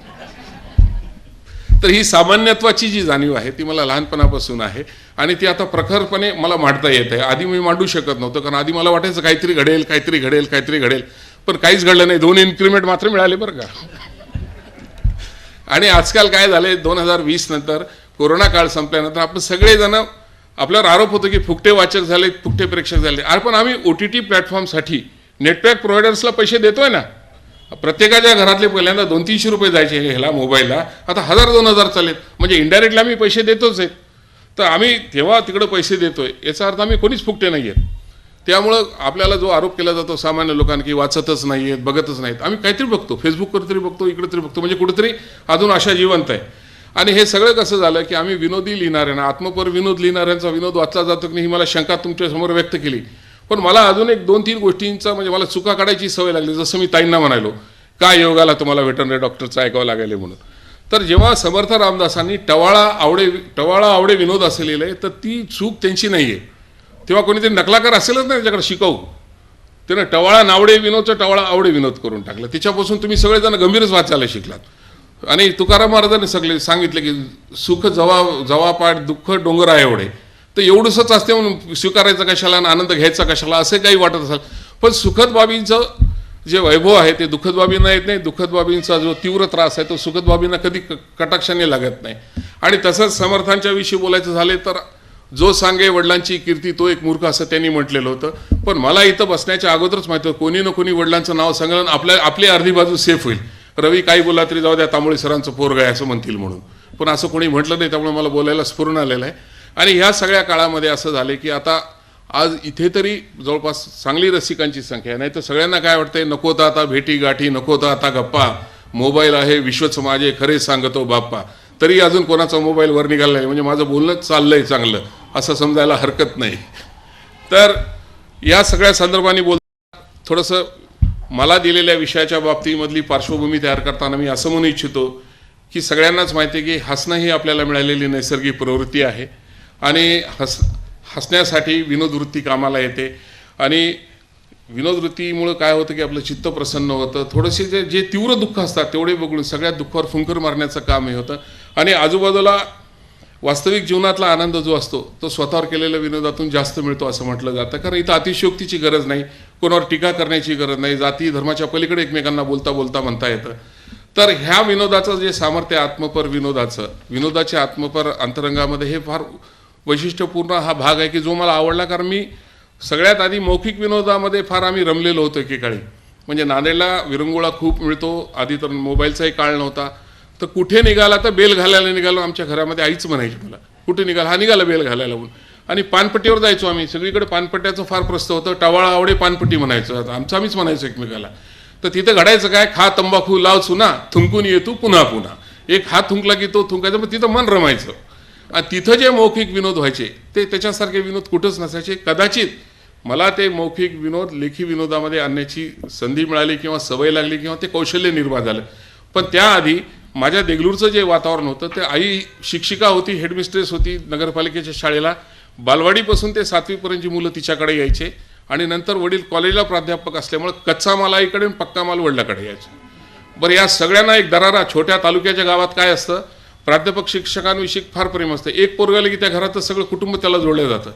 तर ही सामान्यत्वाची जी जाणीव आहे ती मला लहानपणापासून आहे आणि ती आता प्रखरपणे मला मांडता येत आहे. आधी मी मांडू शकत नव्हतं, कारण आधी मला वाटायचं काहीतरी घडेल काहीतरी घडेल काहीतरी घडेल, पण काहीच घडलं नाही. 2 इन्क्रिमेंट मात्र मिळाले बरं का. आणि आजकाल काय झाले, 2020 नंतर कोरोना काळ संपल्यानंतर आपण सगळेजण आपल्यावर आरोप होतो की फुकटे वाचक झाले, फुकटे प्रेक्षक झाले. अरे पण आम्ही OTT प्लॅटफॉर्मसाठी नेटवर्क प्रोव्हायडर्सला पैसे देतोय ना. प्रत्येकाच्या घरातले पहिल्यांदा 200-300 रुपये जायचे ह्याला मोबाईलला, आता 1000-2000 चालेत, म्हणजे इनडायरेक्टली आम्ही पैसे देतोच आहेत. तर आम्ही तेव्हा तिकडं पैसे देतोय याचा अर्थ आम्ही कोणीच फुकटे नाही आहेत. त्यामुळं आपल्याला जो आरोप केला जातो सामान्य लोकांना की वाचतच नाही आहेत, बघतच नाहीत, आम्ही काहीतरी बघतो, फेसबुकवर तरी बघतो, इकडे तरी बघतो, म्हणजे कुठेतरी अजून आशा जिवंत आहे. आणि हे सगळं कसं झालं की आम्ही विनोदी लिहिणाऱ्यांना, आत्मपर विनोद लिहिणाऱ्यांचा विनोद वाचला जातो की नाही ही मला शंका तुमच्यासमोर व्यक्त केली. पण मला अजून एक 2-3 गोष्टींचा म्हणजे मला चुका काढायची सवय लागली. जसं मी ताईंना म्हणालो, काय योगाला तुम्हाला वेटरनरी डॉक्टरचं ऐकावं लागेल म्हणून. तर जेव्हा समर्थ रामदासांनी टवाळा आवडे विनोद असं लिहिलंय, तर ती चूक त्यांची नाही आहे. तेव्हा कोणीतरी नकलाकार असेलच ना त्याच्याकडे शिकवू. त्यानं टवाळा नावडे विनोदचं टवाळा आवडे विनोद करून टाकलं. तिच्यापासून तुम्ही सगळेजण गंभीरच वाचायला शिकलात. आणि तुकाराम महाराजांनी सगळे सांगितलं की सुख जवा पाठ दुःख डोंगरा एवढे, तर एवढंच असते म्हणून स्वीकारायचं कशाला आणि आनंद घ्यायचा कशाला असं काही वाटत असेल. पण सुखद बाबींचं जे वैभव आहे ते दुःखद बाबींना येत नाही. दुःखद बाबींचा जो तीव्र त्रास आहे तो सुखद बाबींना कधी कटाक्षाने लागत नाही. आणि तसंच समर्थांच्या विषयी बोलायचं झाले तर जो सांगे वडिलांची कीर्ती तो एक मूर्ख असं त्यांनी म्हटलेलं होतं. पण मला इथं बसण्याच्या अगोदरच माहिती होतं कोणी ना कोणी वडिलांचं नाव सांगलं आपली अर्धी बाजू सेफ होईल. रवी काही बोला तरी जाऊ द्या, तांबोळी सरांचं पोरग आहे असं म्हणतील म्हणून. पण असं कोणी म्हटलं नाही, त्यामुळे मला बोलायला स्फुरण आलेलं आहे. आणि ह्या सगळ्या काळामध्ये असं झालं की आता आज इथे तरी जवळपास चांगली रसिकांची संख्या आहे. नाही तर सगळ्यांना काय वाटतंय, नको तर आता भेटी गाठी, नको तर आता गप्पा, मोबाईल आहे विश्वच माझे खरे सांगतो बाप्पा. तरी अजून कोणाचा मोबाईल वर निघाला नाही, म्हणजे माझं बोलणं चाललंय चांगलं असं समजायला हरकत नाही. तर या सगळ्या संदर्भाने बोलताना थोडंसं मला दिलेल्या विषयाच्या बाबतीमधली पार्श्वभूमी तयार करताना मी असं म्हणू इच्छितो की सगळ्यांनाच माहिती आहे की हसणं ही आपल्याला मिळालेली नैसर्गिक प्रवृत्ती आहे. आणि हसण्यासाठी विनोदवृत्ती कामाला येते. आणि विनोदवृत्तीमुळं काय होतं की आपलं चित्त प्रसन्न होतं. थोडेसे जे तीव्र दुःख असतात तेवढे बघून सगळ्या दुःखावर फुंकर मारण्याचं काम हे होतं. आणि आजूबाजूला वास्तविक जीवनातला आनंद जो असतो तो स्वतःवर केलेल्या विनोदातून जास्त मिळतो असं म्हटलं जातं. कारण इथं अतिशयोक्तीची गरज नाही, कोणावर टीका करण्याची गरज नाही, जाती धर्माच्या पलीकडे एकमेकांना बोलता बोलता म्हणता येतं. तर ह्या विनोदाचं जे सामर्थ्य आत्मपर विनोदाच्या आत्मपर अंतरंगामध्ये हे फार वैशिष्ट्यपूर्ण हा भाग आहे की जो मला आवडला. कारण मी सगळ्यात आधी मौखिक विनोदामध्ये फार आम्ही रमलेलो होतो एकेकाळी. म्हणजे नांदेडला विरंगुळा खूप मिळतो, आधी तर मोबाईलचाही काळ नव्हता. तर कुठे निघाला तर बेल घालायला निघालो. आमच्या घरामध्ये आईच म्हणायची मला, कुठे निघाला, हा निघाला बेल घालायला म्हणून. आणि पानपट्टीवर जायचो आम्ही, सगळीकडे पानपट्ट्याचं फार प्रस्त होतं. टवाळा आवडे पानपट्टी म्हणायचं, आमचं आम्हीच म्हणायचो एकमेकाला. तर तिथं घडायचं काय, खा तंबाखू लाव चुना थुंकून येतो पुन्हा पुन्हा. एक हात थुंकला की तो थुंकायचा, मग तिथं मन रमायचं. आणि तिथं जे मौखिक विनोद व्हायचे ते त्याच्यासारखे विनोद कुठंच नसायचे. कदाचित मला ते मौखिक विनोद लेखी विनोदामध्ये आणण्याची संधी मिळाली किंवा सवय लागली किंवा ते कौशल्य निर्माण झालं. पण त्याआधी माझ्या देगलूरचं जे वातावरण होतं ते आई शिक्षिका होती, हेडमिस्ट्रेस होती नगरपालिकेच्या शाळेला. बालवाडीपासून ते 7वीपर्यंतची मुलं तिच्याकडे यायचे. आणि नंतर वडील कॉलेजला प्राध्यापक असल्यामुळे कच्चा माल आईकडे आणि पक्का माल वडिलाकडे यायचा. बरं, या सगळ्यांना एक दरारा, छोट्या तालुक्याच्या गावात काय असतं, प्राध्यापक शिक्षकांविषयी फार प्रेम असतं. एक पोरगाला की त्या घरातलं सगळं कुटुंब त्याला जोडलं जातं.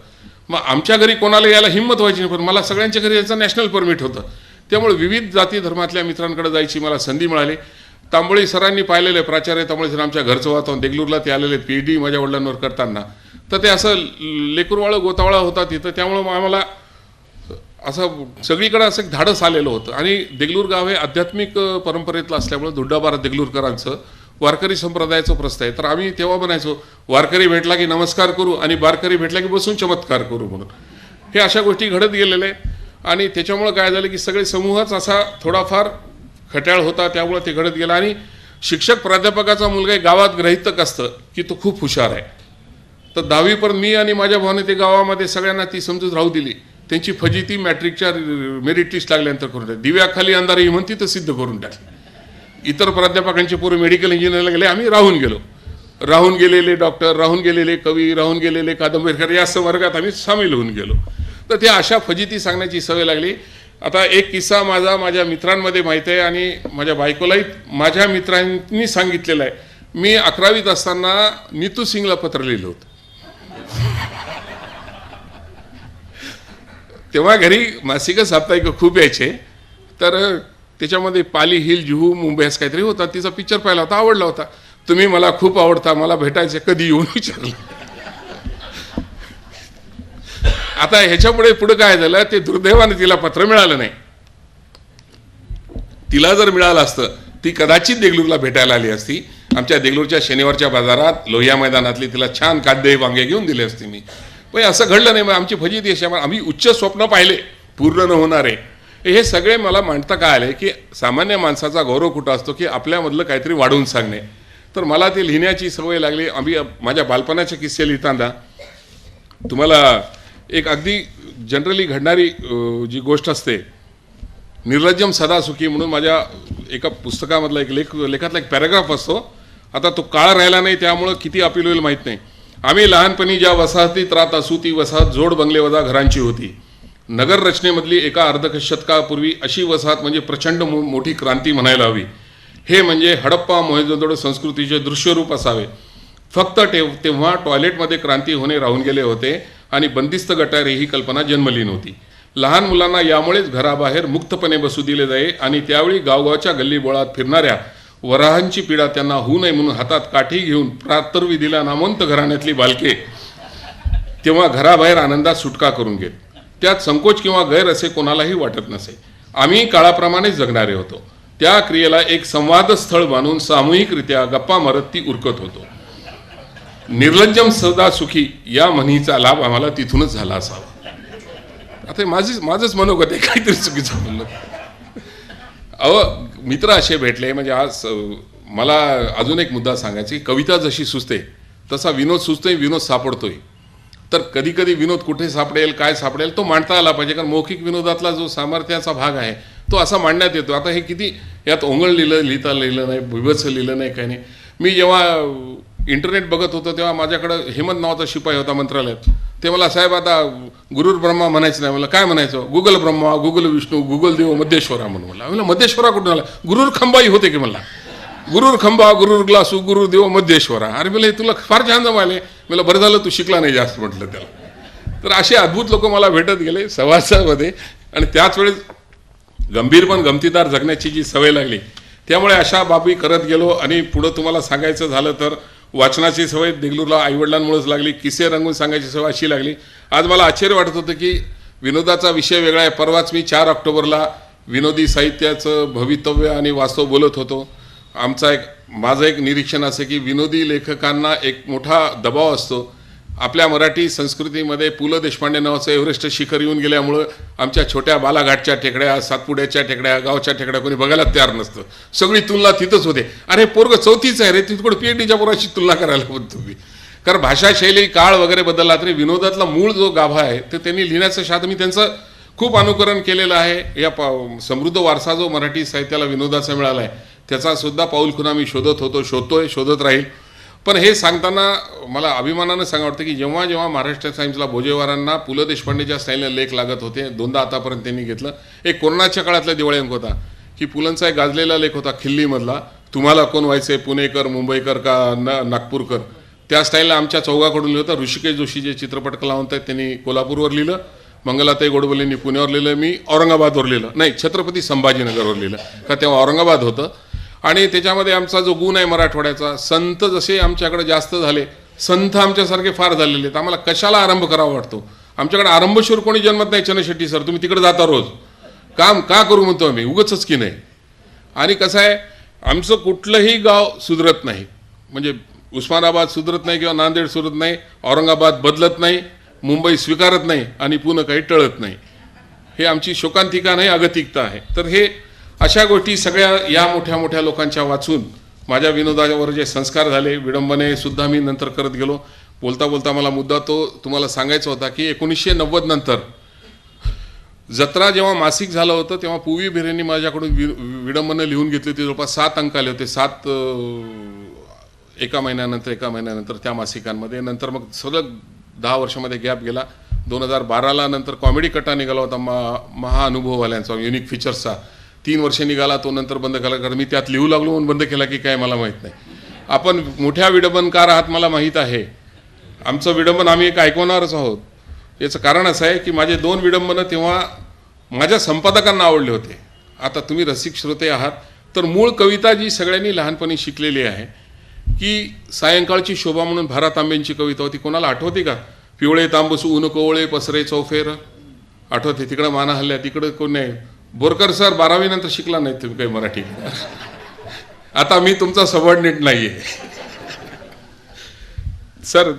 मग आमच्या घरी कोणाला यायला हिंमत व्हायची नाही, पण मला सगळ्यांच्या घरी यायचं नॅशनल परमिट होतं. त्यामुळे विविध जाती धर्मातल्या मित्रांकडे जायची मला संधी मिळाली. तांबोळी सरांनी पाहिलेलं, प्राचार्य तांबोळी सर आमच्या घरचं वातावरण, देगलूरला ते आलेले PhD माझ्या वडिलांवर करताना. तर ते असं लेकरवाळं गोतावळा होता तिथं. त्यामुळं आम्हाला असं सगळीकडे असं एक धाडस आलेलं होतं. आणि देगलूर गाव हे आध्यात्मिक परंपरेतलं असल्यामुळे दुड्डाबारा देगलूरकरांचं वारकरी संप्रदायाचं प्रस्थ आहे. तर आम्ही तेव्हा म्हणायचो वारकरी भेटला की नमस्कार करू आणि बारकरी भेटला की बसून चमत्कार करू म्हणून. हे अशा गोष्टी घडत गेलेल्या आहेत. आणि त्याच्यामुळं काय झालं की सगळे समूहच असा थोडाफार खट्याळ होता, त्यामुळे ते घडत गेलं. आणि शिक्षक प्राध्यापकाचा मुलगा एक गावात ग्रहितक असतं की तो खूप हुशार आहे. तर 10वीपर्यंत मी आणि माझ्या भावाने ते गावामध्ये सगळ्यांना ती समजूत राहू दिली. त्यांची फजिती मॅट्रिकच्या मेरिट लिस्ट लागल्यानंतर करून टाकली. दिव्याखाली अंधारी म्हणती तर सिद्ध करून टाकली. इतर प्राध्यापकांचे पोरं मेडिकल इंजिनिअरला गेले, आम्ही राहून गेलो. राहून गेलेले डॉक्टर, राहून गेलेले कवी, राहून गेलेले कादंबरीकार या वर्गात आम्ही सामील होऊन गेलो. तर त्या अशा फजिती सांगण्याची सवय लागली. आता एक किस्सा माझ्या मित्रांमध्ये माहीत आहे आणि माझ्या बायकोलाही माझ्या मित्रांनी सांगितलेला आहे. मी 11वीत असताना नीतू सिंगला पत्र लिहिलं होतं. तेव्हा घरी मासिकं साप्ताहिक खूप यायचे. तर त्याच्यामध्ये पाली हिल जुहू मुंबई असं काहीतरी होता. तिचा पिक्चर पाहिला होता, आवडला होता. तुम्ही मला खूप आवडता, मला भेटायचे, कधी येऊन विचारलं. आता ह्याच्यापुढे पुढे काय झालं, ते दुर्दैवाने तिला पत्र मिळालं नाही. तिला जर मिळालं असतं ती कदाचित देगलूरला भेटायला आली असती. आमच्या देगलूरच्या शनिवारच्या बाजारात लोहिया मैदानातली तिला छान कांदे वांगे घेऊन दिले असते मी. पण असं घडलं नाही. मग आमची फजिती अशी, आम्ही उच्च स्वप्न पाहिले पूर्ण न होणारे. हे सगळे मला मांडता काय आले की सामान्य माणसाचा गौरव कुठं असतो की आपल्यामधलं काहीतरी वाढवून सांगणे. तर मला ते लिहिण्याची सवय लागली. आम्ही माझ्या बालपणाचे किस्से लिहिताना तुम्हाला एक अगदी जनरली घडणारी जी गोष्ट असते, निर्लज्जम सदा सुखी म्हणून माझ्या एका पुस्तकामधला एक लेखातला एक पॅराग्राफ असतो. आता तो काळ राहिला नाही त्यामुळं किती अपील होईल माहीत नाही. आम्ही लहानपणी ज्या वसाहतीत राहत असू ती वसाहत जोड बंगलेवजा घरांची होती. नगर रचनेमधली एका अर्धशतकापूर्वी अशी वसाहत म्हणजे प्रचंड मोठी क्रांती म्हणायला हवी. हे म्हणजे हडप्पा मोहेंजोदडो संस्कृतीचे दृश्यरूप असावे. फक्त तेव्हा टॉयलेटमध्ये क्रांती होणे राहून गेले होते आणि बंदिस्त गटारे ही कल्पना जन्मली नव्हती. लहान मुलांना यामुळेच घराबाहेर मुक्तपणे बसू दिले जाई आणि त्यावेळी गावगावच्या गल्लीबोळात फिरणाऱ्या वराहांची पीडा त्यांना होऊ नये म्हणून हातात काठी घेऊन प्रातर्विधीला नामवंत घराण्यातली बालके तेव्हा घराबाहेर आनंदात सुटका करून घेत. त्यात संकोच किंवा गैर असे कोणालाही वाटत नसे. आम्ही काळाप्रमाणेच जगणारे होतो. त्या क्रियेला एक संवादस्थळ मानून सामूहिकरित्या गप्पा मारत ती उरकत होतो. निर्लज्जम सदा सुखी या म्हणीचा लाभ आम्हाला तिथूनच झाला असावा. आता माझंच मनोगत आहे, काहीतरी चुकीचं बोललं. मित्र असे भेटले म्हणजे आज मला अजून एक मुद्दा सांगायचा की कविता जशी सुचते तसा विनोद सुचतोय, विनोद सापडतोय. तर कधी कधी विनोद कुठे सापडेल, काय सापडेल तो मांडता आला पाहिजे. कारण मौखिक विनोदातला जो सामर्थ्याचा भाग आहे तो असा मांडण्यात येतो. आता हे किती यात ओंगळ लिहिलं नाही, बिभत्स लिहिलं नाही, काही नाही. मी जेव्हा इंटरनेट बघत होतो तेव्हा माझ्याकडं हेमंत नावाचा शिपाई होता मंत्रालयात. ते मला साहेब आता गुरुर ब्रह्मा म्हणायचं नाही. मला काय म्हणायचं, Google Brahma, Google Vishnu, Google देव, मध्येश्वरा म्हणून. मला मध्येश्वरा कुठून आला, गुरुर खंबाई होते की मला, गुरुर खंबा, गुरुर ग्लासू, गुरुर देव, मध्येश्वरा. अरे मला हे तुला फार छान जमायले. मला बरं झालं तू शिकला नाही जास्त म्हटलं त्याला. तर असे अद्भुत लोक मला भेटत गेले सहवासामध्ये आणि त्याच वेळेस गंभीर पण गमतीदार जगण्याची जी सवय लागली त्यामुळे अशा बाबी करत गेलो. आणि पुढं तुम्हाला सांगायचं झालं तर वाचनाची सवय देगलूरला आईवडिलांमुळेच लागली. किस्से रंगून सांगायची सवय अशी लागली. आज मला आश्चर्य वाटत होतं की विनोदाचा विषय वेगळा आहे. परवाच मी 4 ऑक्टोबरला विनोदी साहित्याचं भवितव्य आणि वास्तव बोलत होतो. माझं एक निरीक्षण असं की विनोदी लेखकांना एक मोठा दबाव असतो. आपल्या मराठी संस्कृतीमध्ये पु ल देशपांडे नावाचं एव्हरेस्ट शिखर येऊन गेल्यामुळं आमच्या छोट्या बालाघाटच्या टेकड्या, सातपुड्याच्या टेकड्या, गावच्या टेकड्या कोणी बघायला तयार नसतं. सगळी तुलना तिथंच होते. अरे पोरग 4थीच आहे रे, तिथं PhDच्या पोराशी तुलना करायला होत तुम्ही. कारण भाषाशैली काळ वगैरे बदलला तरी विनोदातला मूळ जो गाभा आहे तर त्यांनी लिहिण्याचं शास्त्र मी त्यांचं खूप अनुकरण केलेलं आहे. या समृद्ध वारसा जो मराठी साहित्याला विनोदाचा मिळाला आहे त्याचा सुद्धा पाऊलखुणा मी शोधत होतो, शोधतोय, शोधत राहील. पण हे सांगताना मला अभिमानानं सांगा वाटतं की जेव्हा जेव्हा महाराष्ट्र टाइम्सला भोजेवारांना पु ल देशपांडेच्या स्टाईलने लेख लागत होते, 2दा आतापर्यंत त्यांनी घेतलं. एक कोरोनाच्या काळातला दिवाळी अंक होता की पुलंचा एक गाजलेला लेख होता खिल्लीमधला, तुम्हाला कोण व्हायचे, पुणेकर, मुंबईकर का नागपूरकर. त्या स्टाईलला आमच्या चौघाकडून लिहिलं होतं. ऋषिकेश जोशी जे चित्रपट कलावंत आहेत त्यांनी कोल्हापूरवर लिहिलं, मंगलाताई गोडबोलेंनी पुण्यावर लिहिलं, मी औरंगाबादवर लिहिलं, नाही छत्रपती संभाजीनगरवर लिहिलं का तेव्हा औरंगाबाद होतं. आणि त्याच्यामध्ये आमचा जो गुण आहे मराठवाड्याचा, संत जसे आमच्याकडे जास्त झाले, संत आमच्यासारखे फार झालेले आहेत. आम्हाला कशाला आरंभ करावा वाटतो. आमच्याकडे आरंभशूर कोणी जन्मत नाही. चनशेट्टी सर तुम्ही तिकडे जाता रोज, काम का करू म्हणतो आम्ही, उगचच की नाही. आणि कसं आहे आमचं कुठलंही गाव सुधरत नाही. म्हणजे उस्मानाबाद सुधरत नाही किंवा नांदेड सुधरत नाही, औरंगाबाद बदलत नाही, मुंबई स्वीकारत नाही आणि पुणे काही टळत नाही. हे आमची शोकांतिका नाही, अगतिकता आहे. तर हे अशा गोष्टी सगळ्या या मोठ्या मोठ्या लोकांच्या वाचून माझ्या विनोदावर जे संस्कार झाले, विडंबने सुद्धा मी नंतर करत गेलो. बोलता बोलता मला मुद्दा तो तुम्हाला सांगायचा होता की 1990 नंतर जत्रा जेव्हा मासिक झालं होतं तेव्हा पुवी भिरेंनी माझ्याकडून विडंबनं लिहून घेतली होती. जवळपास 7 अंक आले होते. एका महिन्यानंतर त्या मासिकांमध्ये. नंतर मग सलग 10 वर्षामध्ये गॅप गेला. 2012ला नंतर कॉमेडी कट्टा निघाला होता महाअनुभववाल्यांचा, युनिक फीचर्सचा. 3 वर्ष निघाला, तो नंतर बंद केला. कारण मी त्यात लिहू लागलो म्हणून बंद केला की काय मला माहीत नाही. आपण मोठ्या विडंबनकार आहात मला माहीत आहे. आमचं विडंबन आम्ही एक ऐकवणारच आहोत. याचं कारण असं आहे की माझे 2 विडंबनं तेव्हा माझ्या संपादकांना आवडले होते. आता तुम्ही रसिक श्रोते आहात, तर मूळ कविता जी सगळ्यांनी लहानपणी शिकलेली आहे की सायंकाळची शोभा म्हणून भा. रा. तांबेंची कविता होती. कोणाला आठवते का? पिवळे तांबूस ऊन कोवळे पसरे चौफेर. आठवते? तिकडं माना हल्ल्या, तिकडं कोण नाही. बोरकर सर 12वी नंतर शिकला नाही तुम्ही काही मराठी. आता मी तुमचा सबऑर्डिनेट नाही आहे सर.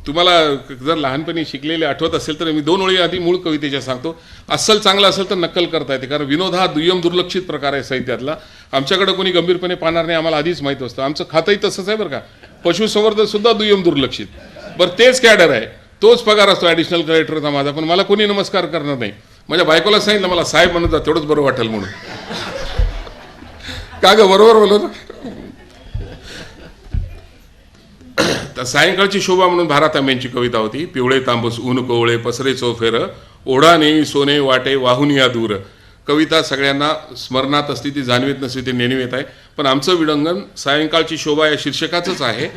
तुम्हाला जर लहानपणी शिकलेले आठवत असेल तर मी 2 ओळी आधी मूळ कवितेच्या सांगतो. अस्सल चांगलं असेल तर नक्कल करता येते, कारण विनोद हा दुय्यम दुर्लक्षित प्रकार आहे साहित्यातला. आमच्याकडे कोणी गंभीरपणे पाहणार नाही, आम्हाला आधीच माहीत असतं. आमचं खातंही तसंच आहे बरं का. पशुसंवर्धन सुद्धा दुय्यम दुर्लक्षित. बरं, तेच कॅडर आहे, तोच पगार असतो ॲडिशनल कलेक्टरचा माझा. पण मला कोणी नमस्कार करणार नाही. माझ्या बायकोला सांगितलं मला साहेब म्हणत जा, तेवढंच बरं वाटेल म्हणून. का ग, बरोबर बोललो ना. तर सायंकाळची शोभा म्हणून भा. रा. तांबेंची कविता होती. पिवळे तांबूस ऊन कोवळे पसरे चौफेर, ओढा नेई सोने वाटे वाहून या दूर. कविता सगळ्यांना स्मरणात असते, ती जाणवीत नसते, ती नेणीव येत आहे. पण आमचं विडंबन सायंकाळची शोभा या शीर्षकाचंच आहे.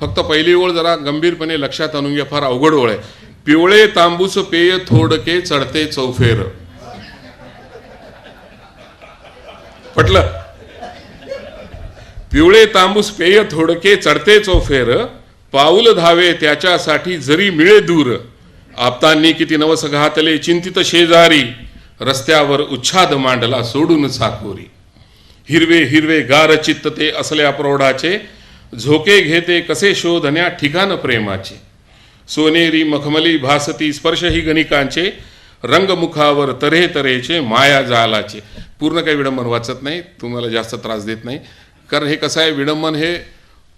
फक्त पहिली ओळ जरा गंभीरपणे लक्षात आणून घ्या, फार अवघड ओळ आहे. पिवळे तांबूस पेय थोडके चढते चौफेर. पटलं? पिवळे तांबूस पेय थोडके चढते चौफेर, पाऊल धावे त्याच्यासाठी जरी मिळे दूर. आपतांनी किती नवस घातले चिंतित शेजारी, रस्त्यावर उच्छाद मांडला सोडून चाकोरी. हिरवे हिरवे गार चित्त ते असल्या प्रौढाचे, झोके घेते कसे शोधण्या ठिकाण प्रेमाचे. सोनेरी मखमली भासती स्पर्श ही गणिकांचे, रंगमुखावर तऱ्हे तऱ्हेचे माया जालाचे. पूर्ण काही विडंबन वाचत नाही, तुम्हाला जास्त त्रास देत नाही. कारण हे कसं आहे, विडंबन हे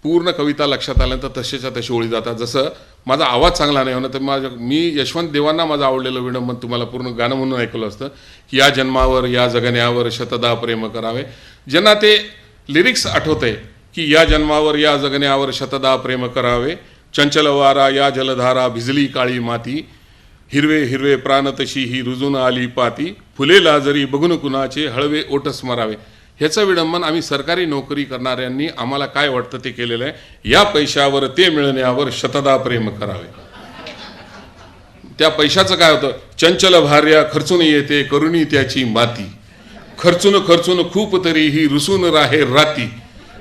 पूर्ण कविता लक्षात आल्यानंतर तसेच्या तशी ओळी जातात. जसं माझा आवाज चांगला नाही होणार तर मी यशवंत देवांना माझं आवडलेलं विडंबन तुम्हाला पूर्ण गाणं म्हणून ऐकलं असतं की या जन्मावर या जगण्यावर शतदा प्रेम करावे. ज्यांना ते लिरिक्स आठवतंय की या जन्मावर या जगण्यावर शतदा प्रेम करावे, चंचल वारा या जलधारा भिजली काळी माती, हिरवे हिरवे प्राण तशी ही रुजून आली पाती, फुले लाजरी बघून कुणाचे हळवे ओट स्मरावे. ह्याचं विडंबन आम्ही सरकारी नोकरी करणाऱ्यांनी आम्हाला काय वाटतं ते केलेलं आहे. या पैशावर ते मिळण्यावर शतदा प्रेम करावे. त्या पैशाचं काय होतं? चंचल भार्या खर्चून येते करुणी त्याची माती, खर्चून खर्चून खूप तरी ही रुसून राहे राती,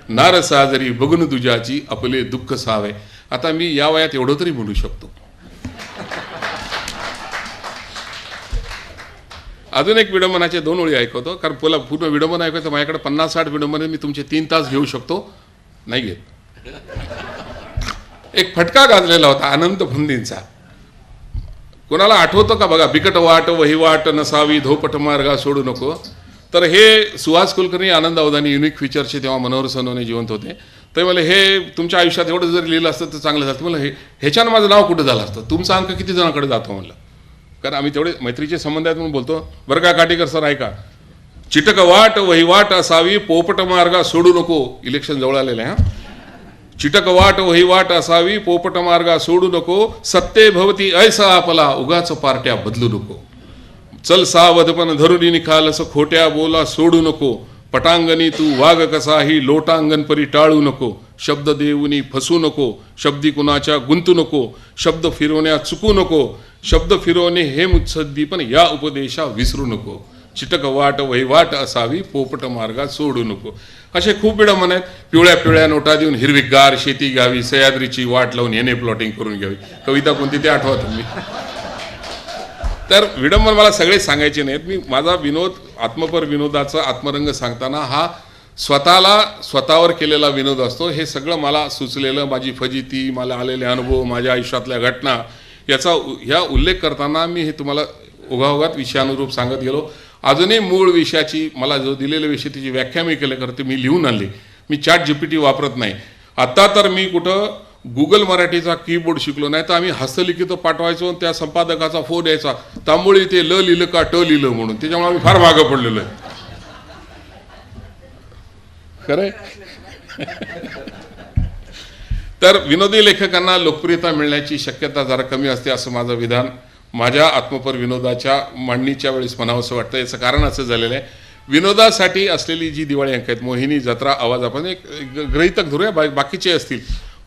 नार साजरी बघून तुझ्याची आपले दुःख सावे. आता मी या वयात एवढं तरी म्हणू शकतो. अजून एक विडंबनाचे 2 ओळी ऐकवतो, कारण पूर्ण विडंबन ऐकवतो माझ्याकडे 50-60 विडंबने, मी तुमचे 3 तास घेऊ शकतो, नाही घेत. एक फटका गाजलेला होता आनंद फुंदींचा. कोणाला आठवतं का बघा? बिकट वाट वहिवाट नसावी धोपट मार्गा सोडू नको. तर हे सुहास कुलकर्णी आनंद अवधानी युनिक फीचरचे तेव्हा मनोहर सोनवणे जिवंत होते. तर मला हे तुमच्या आयुष्यात एवढं जर लिहिलं असतं तर चांगलं झालं. मला ह्याच्यानं माझं नाव कुठं झालं असतं, तुमचा अंक किती जणांकडे जातो म्हणलं. कारण आम्ही तेवढे मैत्रीचे संबंध आहेत म्हणून बोलतो. बरं का काटेकर सर, ऐका. चिटक वाट वहिवाट असावी पोपट मार्गा सोडू नको. इलेक्शन जवळ आलेलं आहे. चिटक वाट वहिवाट असावी पोपट मार्गा सोडू नको, सत्ते भवती ऐसा आपला उगाच पार्ट्या बदलू नको. चल सावध पण धरुनी निखालस खोट्या बोला सोडू नको, पटांगणी तू वाघ कसाही लोटांगण परी टाळू नको. शब्द देऊनी फसू नको, शब्दी कुणाच्या गुंतू नको, शब्द फिरवण्या चुकू नको, शब्द फिरवणे हे मुत्सद्दी पण या उपदेशा विसरू नको. चिटक वाट वहिवाट असावी पोपट मार्गा सोडू नको. असे खूप विडंबन आहेत. पिवळ्या पिवळ्या नोटा देऊन हिरवीगार शेती घ्यावी, सह्याद्रीची वाट लावून येणे प्लॉटिंग करून घ्यावी. कविता कोणती ते आठवा तुम्ही. तर विडंबन मला सगळे सांगायचे नाहीत. मी माझा विनोद आत्मपर विनोदाचा आत्मरंग सांगताना हा स्वतःवर केलेला विनोद असतो. हे सगळं मला सुचलेलं, माझी फजिती, मला आलेले अनुभव, माझ्या आयुष्यातल्या घटना ह्या उल्लेख करताना मी हे तुम्हाला ओघाओघात विषयानुरूप सांगत गेलो. अजूनही मूळ विषयाची मला जो दिलेल्या विषय त्याची व्याख्या मी करते, मी लिहून आणली. मी ChatGPT वापरत नाही. आता तर मी कुठं गुगल मराठीचा कीबोर्ड शिकलो नाही, तर आम्ही हस्तलिखित पाठवायचो. त्या संपादकाचा फोन यायचा, तांबोळी ते ल लिहिलं का ट लिहिलं म्हणून. त्याच्यामुळे आम्ही फार मागं पडलेलो आहे. खरंय. तर विनोदी लेखकांना लोकप्रियता मिळण्याची शक्यता जरा कमी असते असं माझं विधान माझ्या आत्मपर विनोदाच्या मांडणीच्या वेळेस म्हणावंसं वाटतं. याचं कारण असं झालेलं आहे, विनोदासाठी असलेली जी दिवाळी अंक आहेत, मोहिनी, जत्रा, आवाज, आपण एक गृहीतक धरूया, बाकीचे असतील,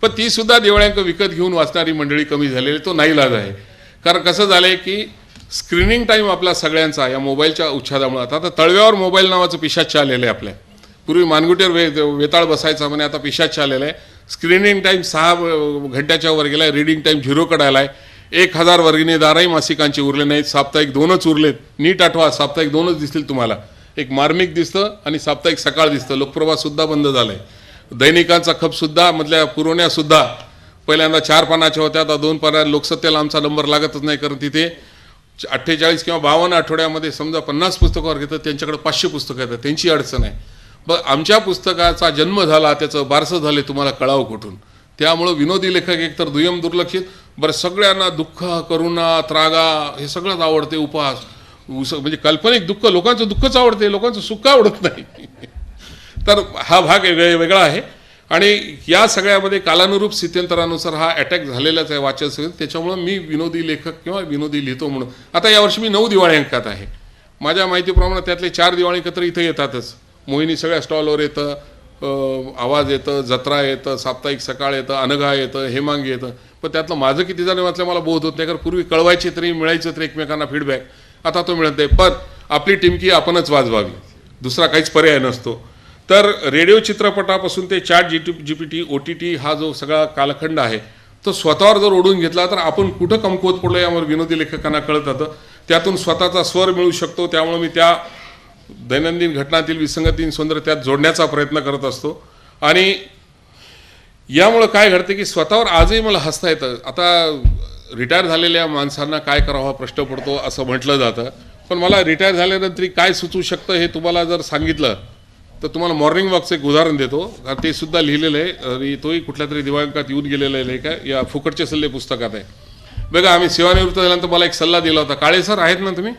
पण ती सुद्धा दिवाळी अंक विकत घेऊन वाचणारी मंडळी कमी झालेली, तो नाईलाज आहे. कारण कसं झालं आहे की स्क्रीनिंग टाईम आपला सगळ्यांचा या मोबाईलच्या उच्छादामुळे, आता तळव्यावर मोबाईल नावाचं पिशाच आलेलं आहे. आपल्या पूर्वी मानगुटीवर वेताळ बसायचा म्हणे, आता पिशाच आलेलं आहे. स्क्रीनिंग टाईम 6 घंट्याच्या वर गेला आहे, रीडिंग टाईम 0कडे आला आहे. 1000 वर्गणीदारही मासिकांचे उरले नाहीत, साप्ताहिक 2च उरलेत. नीट आठवा, साप्ताहिक 2च दिसतील तुम्हाला, एक मार्मिक दिसतं आणि साप्ताहिक सकाळ दिसतं. लोकप्रवाहसुद्धा बंद झालं आहे. दैनिकांचा खपसुद्धा मधल्या पुरवण्यासुद्धा पहिल्यांदा 4 पानाच्या होत्या, आता 2 पाना. लोकसत्तेला आमचा नंबर लागतच नाही, कारण तिथे 48 किंवा 52 आठवड्यामध्ये समजा 50 पुस्तकावर घेतात, त्यांच्याकडे 500 पुस्तकं येतात, त्यांची अडचण आहे. आमच्या पुस्तकाचा जन्म झाला, त्याचं बारसं झाले तुम्हाला कळावं कुठून. त्यामुळं विनोदी लेखक एकतर दुय्यम दुर्लक्षित, बरं सगळ्यांना दुःख, करुणा, त्रागा हे सगळंच आवडते, उपहास, म्हणजे काल्पनिक दुःख, लोकांचं दुःखच आवडते, लोकांचं सुख आवडत नाही. तर हा भाग वेगळा आहे आणि या सगळ्यामध्ये कालानुरूप स्थित्यंतरानुसार हा अटॅक झालेलाच आहे वाचन. त्याच्यामुळं मी विनोदी लेखक किंवा विनोदी लिहितो म्हणून. आता यावर्षी मी 9 दिवाळी अंकात आहे. माझ्या माहितीप्रमाणे त्यातले 4 दिवाळी एकत्र इथं येतातच. मोहिनी सगळ्या स्टॉलवर येतं, आवाज येतं, जत्रा येतं, साप्ताहिक सकाळ येतं, अनघा येतं, हेमांगी येतं. पण त्यातलं माझं किती जण वाचलं मला बोध होत नाही, कारण पूर्वी कळवायचे तरी मिळायचं तरी एकमेकांना फीडबॅक, आता तो मिळत नाही. पण आपली टिमकी आपणच वाजवावी, दुसरा काहीच पर्याय नसतो. तर रेडिओ चित्रपटापासून ते ChatGPT, OTT हा जो सगळा कालखंड आहे, तो स्वतःवर जर ओढून घेतला तर आपण कुठं कमकुवत पडलो यावर विनोदी लेखकांना कळत जातं. त्यातून स्वतःचा स्वर मिळू शकतो. त्यामुळे मी त्या दैनंदिन घटनातील विसंगती सौंदर्य त्यात जोडण्याचा प्रयत्न करत असतो. आणि यामुळं काय घडते की स्वतःवर आजही मला हसता येतं. आता रिटायर झालेल्या माणसांना काय करावं हा प्रश्न पडतो असं म्हटलं जातं, पण मला रिटायर झाल्यानंतर काय सुचू शकतं हे तुम्हाला जर सांगितलं तर तुम्हाला मॉर्निंग वॉकचं एक उदाहरण देतो. कारण ते सुद्धा लिहिलेलं आहे आणि तोही कुठल्या तरी दिवाळी येऊन गेलेलं आहे का या फुकटचे सल्ले पुस्तकात आहे. बघा, आम्ही सेवानिवृत्त झाल्यानंतर मला एक सल्ला दिला होता. काळे सर आहेत ना तुम्ही?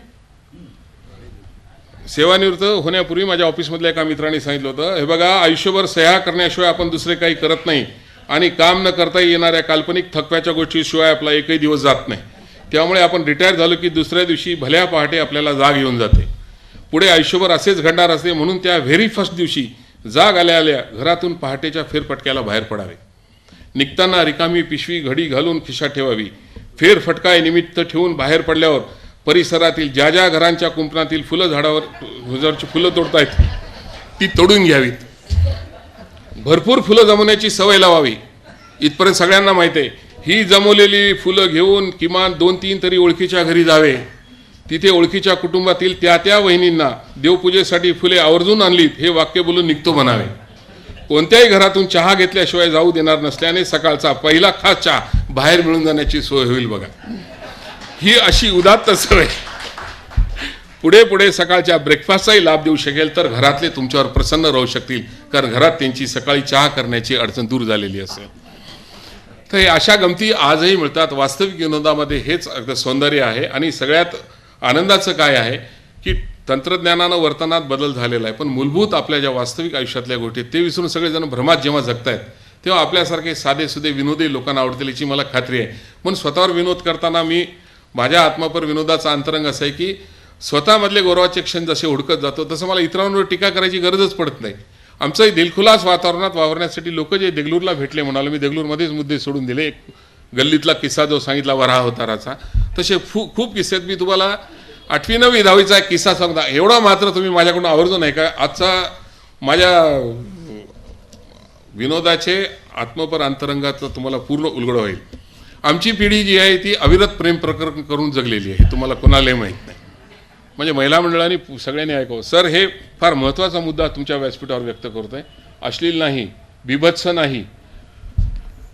सेवानिवृत्त होण्यापूर्वी माझ्या ऑफिसमधल्या एका मित्राने सांगितलं होतं, हे बघा, आयुष्यभर सह्या करण्याशिवाय आपण दुसरे काही करत नाही आणि काम न करता येणाऱ्या काल्पनिक थकव्याच्या गोष्टीशिवाय आपला एकही दिवस जात नाही. त्यामुळे आपण रिटायर झालो की दुसऱ्या दिवशी भल्या पहाटे आपल्याला जाग येऊन जाते. पुढे आयुष्यभर असेच घडणार असते, म्हणून त्या व्हेरी फर्स्ट दिवशी जाग आल्या आल्या घरातून पहाटेच्या फेरफटक्याला बाहेर पडावे. निघताना रिकामी पिशवी घडी घालून खिशात ठेवावी. फेरफटका निमित्त ठेवून बाहेर पडल्यावर परिसरातील ज्या ज्या घरांच्या कुंपणातील फुलं झाडावर फुलं तोडतायत ती तोडून घ्यावीत. भरपूर फुलं जमवण्याची सवय लावावी. इथपर्यंत सगळ्यांना माहिती आहे. ही जमवलेली फुलं घेऊन किमान 2-3 तरी ओळखीच्या घरी जावे. तिथे ओळखीच्या कुटुंबातील त्या वहिनींना देवपूजेसाठी फुले आवर्जून आणलीत हे वाक्य बोलून निघतो म्हणावे. कोणत्याही घरातून चहा घेतल्याशिवाय जाऊ देणार नसल्याने सकाळचा पहिला खास चहा बाहेर मिळून जाण्याची सोय होईल. बघा, ही अशी उदात्त सवय पुढे पुढे सकाळच्या ब्रेकफास्टचाही लाभ देऊ शकेल, तर घरातले तुमच्यावर प्रसन्न राहू शकतील, कारण घरात त्यांची सकाळी चहा करण्याची अडचण दूर झालेली असेल. तर हे अशा गमती आजही मिळतात. वास्तविक विनोदामध्ये हेच सौंदर्य आहे. आणि सगळ्यात आनंदाचं काय आहे की तंत्रज्ञानानं वर्तनात बदल झालेला आहे, पण मूलभूत आपल्या ज्या वास्तविक आयुष्यातल्या गोष्टी ते विसरून सगळेजण भ्रमात जेव्हा जगतायत तेव्हा आपल्यासारखे साधेसुधे विनोदी लोकांना आवडतील याची मला खात्री आहे. म्हणून स्वतःवर विनोद करताना मी माझ्या आत्मापर विनोदाचा अंतरंग असं आहे की स्वतःमधले गौरवाचे क्षण जसे हुडकत जातो तसं मला इतरांवर टीका करायची गरजच पडत नाही. आमचंही दिलखुलास वातावरणात वावरण्यासाठी लोक जे देगलूरला भेटले, म्हणाले मी देगलूरमध्येच मुद्दे सोडून दिले. एक गल्लीतला किस्सा जो सांगितला वराह अवताराचा, तसे खूप किस्से आहेत. मी तुम्हाला 8वी 9वी 10वीचा एक किस्सा सांगता, एवढा मात्र तुम्ही माझ्याकडून आवर्जून नाही का. आजचा माझ्या विनोदाचे आत्मपर अंतरंगाचं तुम्हाला पूर्ण उलगडं होईल. आमची पिढी जी आहे ती अविरत प्रेम प्रकरण करून जगलेली आहे. तुम्हाला कोणालाही माहीत नाही. म्हणजे महिला मंडळांनी सगळ्यांनी ऐकावं. सर, हे फार महत्त्वाचा मुद्दा तुमच्या व्यासपीठावर व्यक्त करतोय. अश्लील नाही, बिभत्स नाही.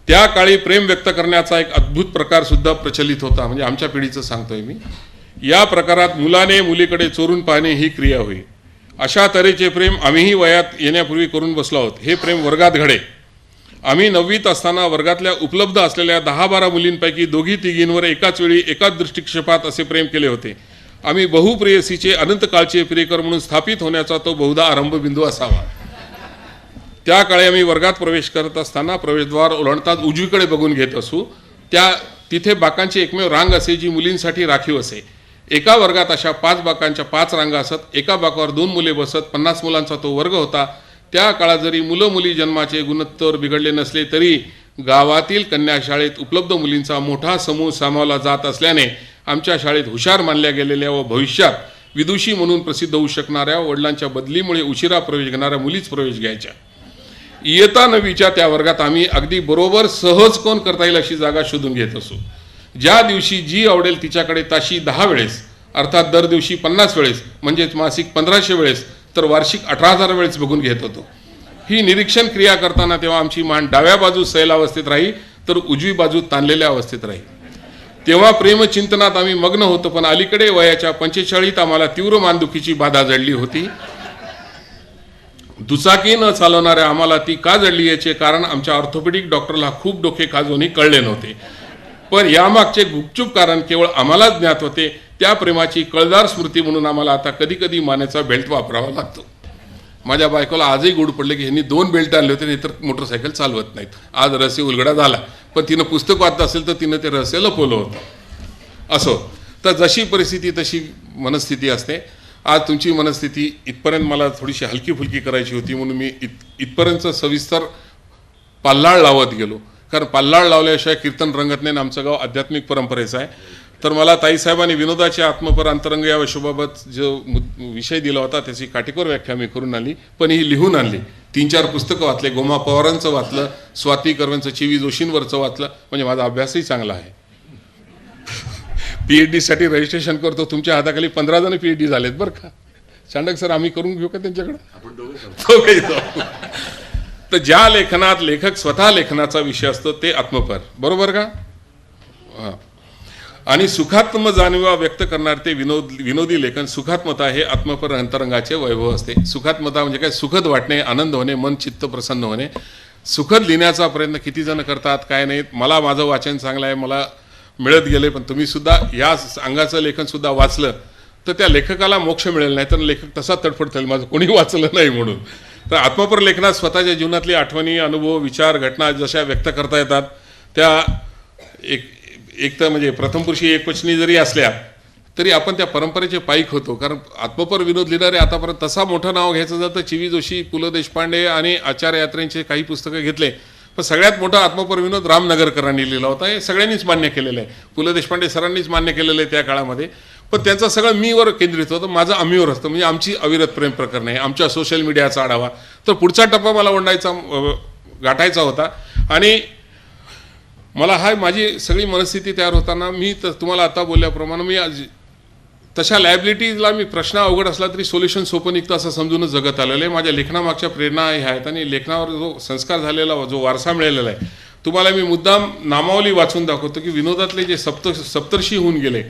त्या काळी प्रेम व्यक्त करण्याचा एक अद्भुत प्रकार सुद्धा प्रचलित होता. म्हणजे आमच्या पिढीचं सांगतोय मी. या प्रकारात मुलाने मुलीकडे चोरून पाहणे ही क्रिया होई. अशा तऱ्हेचे प्रेम आम्हीही वयात येण्यापूर्वी करून बसलो आहोत. हे प्रेम वर्गात घडे. आम्ही 9वीत असताना वर्गातल्या उपलब्ध असलेल्या 10-12 मुलींपैकी 2-3 एकाच वेळी एकाच दृष्टिक्षेपात असे प्रेम केले होते. आम्ही बहुप्रेयसीचे अनंत काळचे प्रियकर म्हणून स्थापित होण्याचा तो बहुधा आरंभबिंदू असावा. त्या काळी आम्ही वर्गात प्रवेश करत असताना प्रवेशद्वार ओलांडताच उजवीकडे बघून घेत असू. तिथे बाकांची एकमेव रांग असे जी मुलींसाठी राखीव असे. एका वर्गात अशा 5 बाकांच्या 5 रांगा असत. एका बाकावर 2 मुले बसत. 50 मुलांचा तो वर्ग होता. त्या काळात जरी मुलं मुली जन्माचे गुणोत्तर बिघडले नसले तरी गावातील कन्याशाळेत उपलब्ध मुलींचा मोठा समूह सामावला जात असल्याने आमच्या शाळेत हुशार मानल्या गेलेल्या व भविष्यात विदुषी म्हणून प्रसिद्ध होऊ शकणाऱ्या वडिलांच्या बदलीमुळे उशिरा प्रवेश घेणाऱ्या मुलीच प्रवेश घ्यायच्या. इयत्ता 9वीच्या त्या वर्गात आम्ही अगदी बरोबर सहज कोण करता येईल अशी जागा शोधून घेत असू. ज्या दिवशी जी आवडेल तिच्याकडे ताशी 10 वेळेस, अर्थात दर दिवशी 50 वेळेस, म्हणजेच मासिक 1500 वेळेस, तर वार्षिक 18,000 वेळेस बघून घेत होतो. ही निरीक्षण क्रिया करताना तेव्हा आमची मान डाव्या बाजूस सैल अवस्थेत राही तर उजवी बाजू ताणलेल्या अवस्थेत राही. तेव्हा प्रेमचिंतनात आम्ही मग्न होतो. पण अलीकडे वयाच्या 45 आम्हाला तीव्र मानदुखीची बाधा जडली होती. दुचाकी न चालवणाऱ्या आम्हाला ती का जडली याचे कारण आमच्या ऑर्थोपेडिक डॉक्टरला खूप डोके खाजवून कळले नव्हते. पण यामागचे गुपचूप कारण केवळ आम्हालाच ज्ञात होते. त्या प्रेमाची कळदार स्मृती म्हणून आम्हाला आता कधी कधी मानेचा बेल्ट वापरावा लागतो. माझ्या बायकोला आजही गोड पडले की ह्यांनी 2 बेल्ट आणले होते, नाही तर मोटरसायकल चालवत नाहीत. आज रहस्य उलगडा झाला. पण तिनं पुस्तक वाचत असेल तर तिनं ते रहस्य लपवलं होतं. असो, तर जशी परिस्थिती तशी मनस्थिती असते. आज तुमची मनस्थिती इथपर्यंत मला थोडीशी हलकी फुलकी करायची होती म्हणून मी इथपर्यंत सविस्तर पाल्लाळ लावत गेलो. कारण पाल्लाळ लावल्याशिवाय कीर्तन रंगत नाही. आमचं गाव आध्यात्मिक परंपरेचं आहे. तर मला ताईसाहेबांनी विनोदाचे आत्मपर अंतरंग या विषयाबाबत जो विषय दिला होता त्याची काटेकोर व्याख्या मी करून आणली. पण ही लिहून आणली. 3-4 पुस्तकं वाचले. गोमा पवारांचं वाचलं, स्वाती कर्वेंचं, चिवी जोशींवरचं वाचलं. म्हणजे माझा अभ्यासही चांगला आहे. PhD साठी रजिस्ट्रेशन करतो. तुमच्या हाताखाली 15 जण PhD झालेत बरं का. चांडक सर आम्ही करून घेऊ का त्यांच्याकडे? तर ज्या लेखनात लेखक स्वतः लेखनाचा विषय असतो ते आत्मपर, बरोबर का? हां. आणि सुखात्म जाणीवा व्यक्त करणारे ते विनोदी लेखन. सुखात्मता हे आत्मपर अंतरंगाचे वैभव असते. सुखात्मता म्हणजे काय? सुखद वाटणे, आनंद होणे, मन चित्त प्रसन्न होणे. सुखद लिहिण्याचा प्रयत्न किती जण करतात काय नाही. मला माझं वाचन चांगलं आहे, मला मिळत गेले. पण तुम्ही सुद्धा या अंगाचं लेखन सुद्धा वाचलं तर त्या लेखकाला मोक्ष मिळेल, नाही तर लेखक तसा तडफडता येईल माझं कोणी वाचलं नाही म्हणून. तर आत्मपर लेखनात स्वतःच्या जीवनातली आठवणी, अनुभव, विचार, घटना जशा व्यक्त करता येतात त्या एक तर म्हणजे प्रथम पुरुषी एकवचनी जरी असल्या तरी आपण त्या परंपरेचे पाईक होतो. कारण आत्मपर विनोद लिहिणारे आतापर्यंत तसा मोठं नाव घ्यायचं जातं. चिवी जोशी, पु ल देशपांडे आणि आचार्य यात्रेंचे काही पुस्तकं घेतले. पण सगळ्यात मोठा आत्मपर विनोद रामनगरकरांनी लिहिला होता. हे सगळ्यांनीच मान्य केलेलं आहे. पु ल देशपांडे सरांनीच मान्य केलेलं आहे त्या काळामध्ये. पण त्यांचं सगळं मीवर केंद्रित होतं, माझं आम्हीवर असतं. म्हणजे आमची अविरत प्रेम प्रकरण आहे, आमच्या सोशल मीडियाचा आढावा. तर पुढचा टप्पा मला गाठायचा होता. आणि मला माझी सगळी मनस्थिती तयार होताना मी तुम्हाला आता बोलल्याप्रमाणे मी तशा लायबिलिटीजला मी प्रश्न अवघड असला तरी सोल्युशन सोपं निघतं असं समजूनच जगत आलेलं आहे. माझ्या लेखनामागच्या प्रेरणा ह्या आहेत. आणि लेखनावर जो संस्कार झालेला, जो वारसा मिळालेला आहे, तुम्हाला मी मुद्दाम नामावली वाचून दाखवतो की विनोदातले जे सप्तर्षी होऊन गेले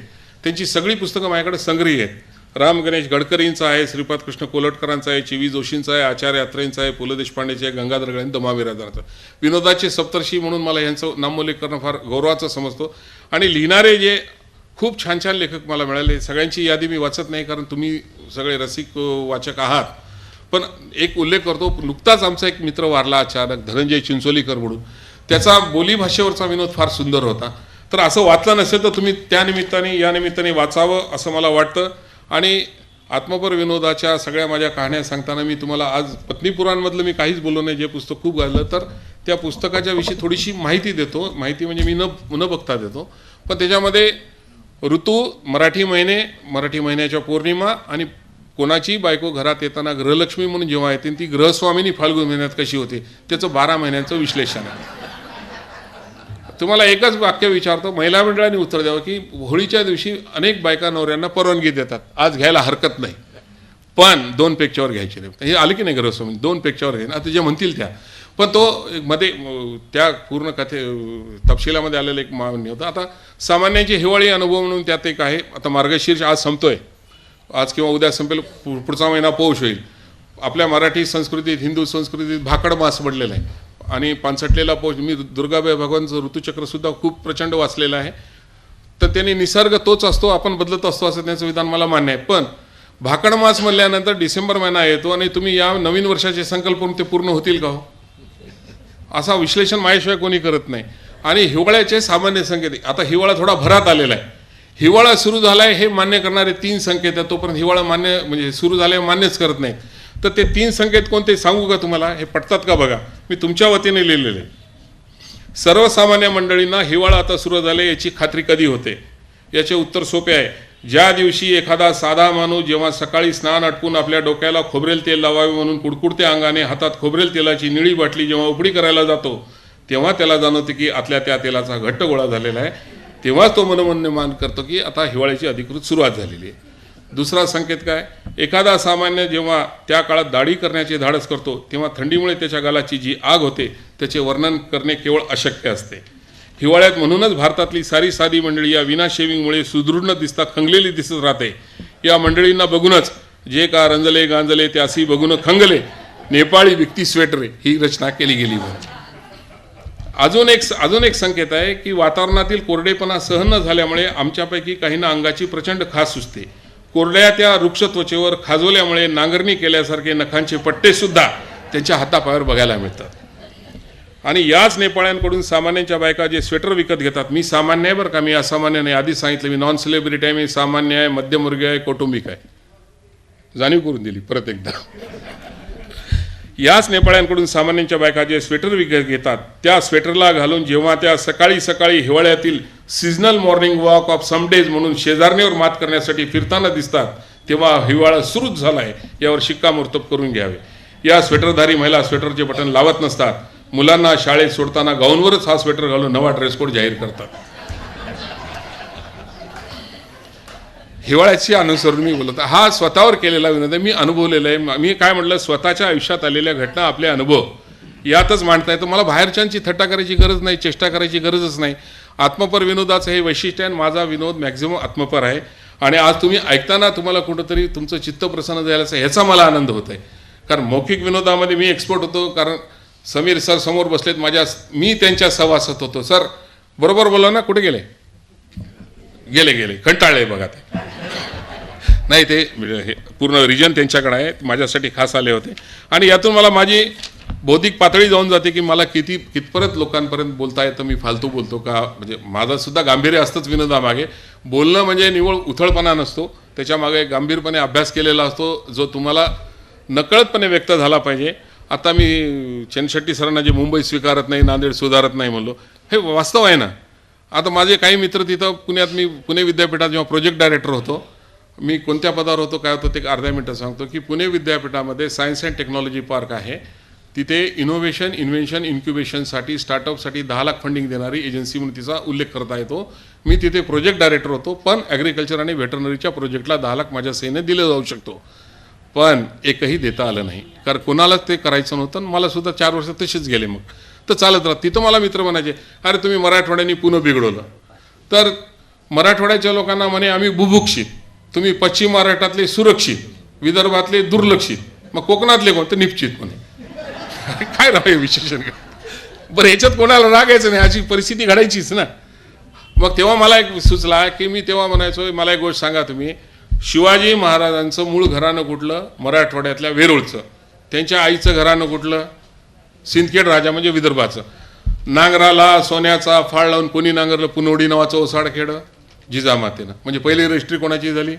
त्यांची सगळी पुस्तकं माझ्याकडे संग्रही आहेत. राम गणेश गडकरींचा आहे, श्रीपाद कृष्ण कोलटकरांचा आहे, चिवी जोशींचा आहे, आचार्य यात्रेंचा आहे, पु ल देशपांडेचे आहे, गंगाधर गळे, दमा बिराजदारांचा. विनोदाचे सप्तर्षी म्हणून मला यांचं नामोल्लेख करणं फार गौरवाचं समजतो. आणि लिहिणारे जे खूप छान छान लेखक मला मिळाले, सगळ्यांची यादी मी वाचत नाही कारण तुम्ही सगळे रसिक वाचक आहात. पण एक उल्लेख करतो. नुकताच आमचा एक मित्र वारला अचानक, धनंजय चिंचोलीकर म्हणून. त्याचा बोलीभाषेवरचा विनोद फार सुंदर होता. तर असं वाचलं नसेल तर तुम्ही त्या निमित्ताने या निमित्ताने वाचावं असं मला वाटतं. आणि आत्मपर विनोदाच्या सगळ्या माझ्या कहाण्या सांगताना मी तुम्हाला आज पत्नीपुराणमधलं मी काहीच बोललो नाही, जे पुस्तक खूप गाजलं. तर त्या पुस्तकाच्या विषयी थोडीशी माहिती देतो. माहिती म्हणजे मी न बघता देतो. पण त्याच्यामध्ये ऋतू, मराठी महिने, मराठी महिन्याच्या पौर्णिमा आणि कोणाची बायको घरात येताना गृहलक्ष्मी म्हणून जेव्हा येते ती गृहस्वामिनी फाल्गुन महिन्यात कशी होते त्याचं 12 महिन्यांचं विश्लेषण आहे. तुम्हाला एकच वाक्य विचारतो, महिला मंडळाने उत्तर द्यावं की होळीच्या दिवशी अनेक बायका नवऱ्यांना परवानगी देतात, आज घ्यायला हरकत नाही, पण 2 पेक्षावर घ्यायचे नाही. हे आले की नाही गृहस्वामी, 2 पेक्षावर घ्यायला आता जे म्हणतील त्या. पण तो मध्ये त्या पूर्ण तपशिलामध्ये आलेला एक मान्य होता. आता सामान्यांचे हिवाळी अनुभव म्हणून त्यात एक आहे. आता मार्गशीर्ष आज संपतोय, आज किंवा उद्या संपेल, पुढचा महिना पौष होईल. आपल्या मराठी संस्कृतीत, हिंदू संस्कृतीत भाकड मास पडलेला आहे आणि पानसटलेला पौष. मी दुर्गाबाई भगवानचं ऋतुचक्रसुद्धा खूप प्रचंड वाचलेलं आहे. तर त्यांनी निसर्ग तोच असतो, आपण बदलत असतो असं त्यांचं विधान मला मान्य आहे. पण भाकड मास म्हणल्यानंतर डिसेंबर महिना येतो आणि तुम्ही या नवीन वर्षाचे संकल्प ते पूर्ण होतील का हो? असा विश्लेषण माझ्याशिवाय कोणी करत नाही. आणि हिवाळ्याचे सामान्य संकेत, आता हिवाळा थोडा भरात आलेला आहे. हिवाळा सुरू झाला आहे हे मान्य करणारे 3 संकेत आहेत. तोपर्यंत हिवाळा मान्य म्हणजे सुरू झाले मान्यच करत नाहीत. तर ते 3 संकेत कोणते सांगू का तुम्हाला? हे पटतात का बघा, मी तुमच्या वतीने लिहिलेले. सर्वसामान्य मंडळींना हिवाळा आता सुरू झाले याची खात्री कधी होते? याचे उत्तर सोपे आहे. ज्या दिवशी एखादा साधा माणूस जेव्हा सकाळी स्नान आटपून आपल्या डोक्याला खोबरेल तेल लावावे म्हणून कुडकुडत्या अंगाने हातात खोबरेल तेलाची निळी बाटली जेव्हा उपडी करायला जातो, तेव्हा त्याला जाणवते की आतल्या त्या तेलाचा घट्ट गोळा झालेला आहे. तेव्हाच तो मनोमन करतो की आता हिवाळ्याची अधिकृत सुरुवात झालेली आहे. दुसरा संकेत काय? एखादा सामान्य जेव्हा त्या काळात दाढी करण्याचे धाडस करतो तेव्हा थंडीमुळे त्याच्या गालाची जी आग होते त्याचे वर्णन करणे केवळ अशक्य असते. हिवाळ्यात म्हणूनच भारतातली सारी साधी मंडळी या विना शेविंगमुळे सुदृढ न दिसता खंगलेली दिसत राहते. या मंडळींना बघूनच जे का रंजले गांजले त्यासी बघून खंगले, नेपाळी विकती स्वेटरे ही रचना केली गेली. अजून एक संकेत आहे की वातावरणातील कोरडेपणा सहन न झाल्यामुळे आमच्यापैकी काहींना अंगाची प्रचंड खास सुचते. कोरड्या त्या वृक्ष त्वचेवर खाजवल्यामुळे नांगरणी केल्यासारखे नखांचे पट्टे सुद्धा त्यांच्या हातापायावर बघायला मिळतात. आणि याच नेपाळ्यांकडून सामान्यांच्या बायका जे स्वेटर विकत घेतात, मी सामान्य आहे बरं का, मी असामान्य नाही, आधी सांगितलं मी नॉन सेलिब्रिटी आहे, मी सामान्य आहे, मध्यमवर्गीय आहे, कौटुंबिक आहे, जाणीव करून दिली परत एकदा. याच नेपाळ्यांकडून सामान्यांच्या बायका जे स्वेटर विकत घेतात त्या स्वेटरला घालून जेव्हा त्या सकाळी सकाळी हिवाळ्यातील seasonal morning walk of some days म्हणून शेजारणीवर मात करण्यासाठी फिरताना दिसतात, तेव्हा हिवाळा सुरूच झाला आहे यावर शिक्कामोर्तब करून घ्यावे. या स्वेटरधारी महिला स्वेटरचे बटन लावत नसतात. मुलांना शाळेत सोडताना गाऊनवरच हा स्वेटर घालून नवा ड्रेस कोड जाहीर करतात. हिवाळ्याची अनुसरून मी बोलत हा स्वतःवर केलेला विनोद आहे, मी अनुभवलेला आहे. मी काय म्हटलं, स्वतःच्या आयुष्यात आलेल्या घटना आपले अनुभव यातच मांडता येतं. मला बाहेरच्यांची थट्टा करायची गरज नाही, चेष्टा करायची गरजच नाही. आत्मपर विनोदाचं हे वैशिष्ट्य आहे. माझा विनोद मॅक्झिमम आत्मपर आहे. आणि आज तुम्ही ऐकताना तुम्हाला कुठंतरी तुमचं चित्त प्रसन्न झाल्याचं ह्याचा मला आनंद होत आहे. कारण मौखिक विनोदामध्ये मी एक्सपर्ट होतो, कारण समीर सर समोर बसलेत मी त्यांच्या सहवासात होतो. सर बरोबर बोला ना, कुठे गेले गेले कंटाळले बघा ते. नाही, ते हे पूर्ण रिजन त्यांच्याकडे आहे, माझ्यासाठी खास आले होते. आणि यातून मला माझी बौद्धिक पातळी जाऊन जाते की मला कितपर्यंत लोकांपर्यंत बोलता येतं, मी फालतू बोलतो का. म्हणजे माझं सुद्धा गांभीर्य असतंच विनोदामागे. बोलणं म्हणजे निव्वळ उथळपणा नसतो, त्याच्यामागे गांभीरपणे अभ्यास केलेला असतो जो तुम्हाला नकळतपणे व्यक्त झाला पाहिजे. आता मी चेनशेट्टी सरांना जे मुंबई स्वीकारत नाही, नांदेड सुधारत नाही म्हणलो, हे वास्तव आहे ना. आता माझे काही मित्र तिथं पुण्यात, मी पुणे विद्यापीठात जेव्हा प्रोजेक्ट डायरेक्टर होतो, मी कोणत्या पदावर होतो काय होतं ते अर्ध्या मिनटं सांगतो की पुणे विद्यापीठामध्ये सायन्स अँड टेक्नॉलॉजी पार्क आहे. तिथे इनोव्हेशन, इन्व्हेन्शन, इन्क्युबेशनसाठी स्टार्टअपसाठी 10 लाख फंडिंग देणारी एजन्सी म्हणून तिचा उल्लेख करता येतो. मी तिथे प्रोजेक्ट डायरेक्टर होतो, पण ॲग्रिकल्चर आणि व्हेटरनरीच्या प्रोजेक्टला 10 लाख माझ्या सहीने दिलं जाऊ शकतो, पण एकही देता आलं नाही. कारण कोणालाच ते करायचं नव्हतं. मला सुद्धा 4 वर्ष तसेच गेले. मग तर चालत राहत. तिथं मला मित्र म्हणायचे, अरे तुम्ही मराठवाड्याने पुणे बिघडवलं. तर मराठवाड्याच्या लोकांना म्हणे आम्ही बुभुक्षित, तुम्ही पश्चिम महाराष्ट्रातले सुरक्षित, विदर्भातले दुर्लक्षित, मग कोकणातले कोण तर निश्चित म्हणे. काय राहावे विशेषण. बरं, ह्याच्यात कोणाला रागायचं नाही, अशी परिस्थिती घडायचीच ना. मग तेव्हा मला एक सुचला की मी तेव्हा म्हणायचो, मला एक गोष्ट सांगा तुम्ही, शिवाजी महाराजांचं मूळ घराणं कुठलं? मराठवाड्यातल्या वेरूळचं. त्यांच्या आईचं घराणं कुठलं? सिंदखेड राजा म्हणजे विदर्भाचं. नांगराला सोन्याचा फाळ लावून कोणी नांगरलं? पुनवडी नावाचं ओसाडखेड, जिजामातेनं. म्हणजे पहिली रजिस्ट्री कोणाची झाली?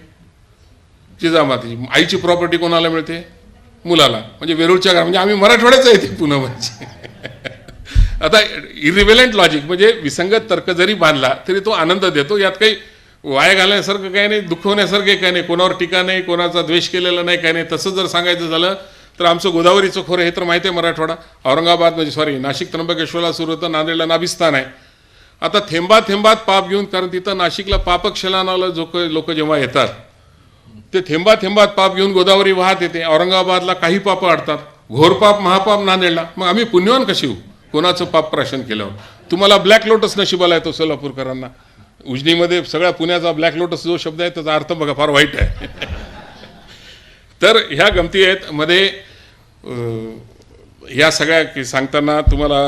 जिजामातेची. आईची प्रॉपर्टी कोणाला मिळते? मुलाला. म्हणजे वेरूळच्या घरा, म्हणजे आम्ही मराठवाड्याचं आहे ते पुन्हा म्हणजे. आता इरिव्हेलंट लॉजिक म्हणजे विसंगत तर्क जरी बांधला तरी तो आनंद देतो. यात काही वाया घालण्यासारखं काही नाही, दुःख होण्यासारखं काही नाही, कोणावर टीका नाही, कोणाचा द्वेष केलेला नाही, काही नाही. तसं जर सांगायचं झालं तर आमचं गोदावरीचं खोरं हे तर माहिती आहे मराठवाडा. औरंगाबाद म्हणजे नाशिक त्र्यंबकेश्वरला सुरू होतं, नांदेडला नाभिस्थान आहे. आता थेंबात थेंबात पाप घेऊन, कारण तिथं नाशिकला पापक्षेलानाला लोक जेव्हा येतात ते थेंबात थेंबात पाप घेऊन गोदावरी वाहत येते. औरंगाबादला काही पापं अडतात, घोरपाप महापाप नांदेडला. मग आम्ही पुण्यवान कशी होऊ कोणाचं पाप प्राशन केल्यावर? तुम्हाला ब्लॅक लोटस नशिबाला येतो सोलापूरकरांना. उजनीमध्ये सगळ्या पुण्याचा ब्लॅक लोटस जो शब्द आहे त्याचा अर्थ बघा फार वाईट आहे. तर ह्या गमती आहेत मध्ये. ह्या सगळ्या सांगताना तुम्हाला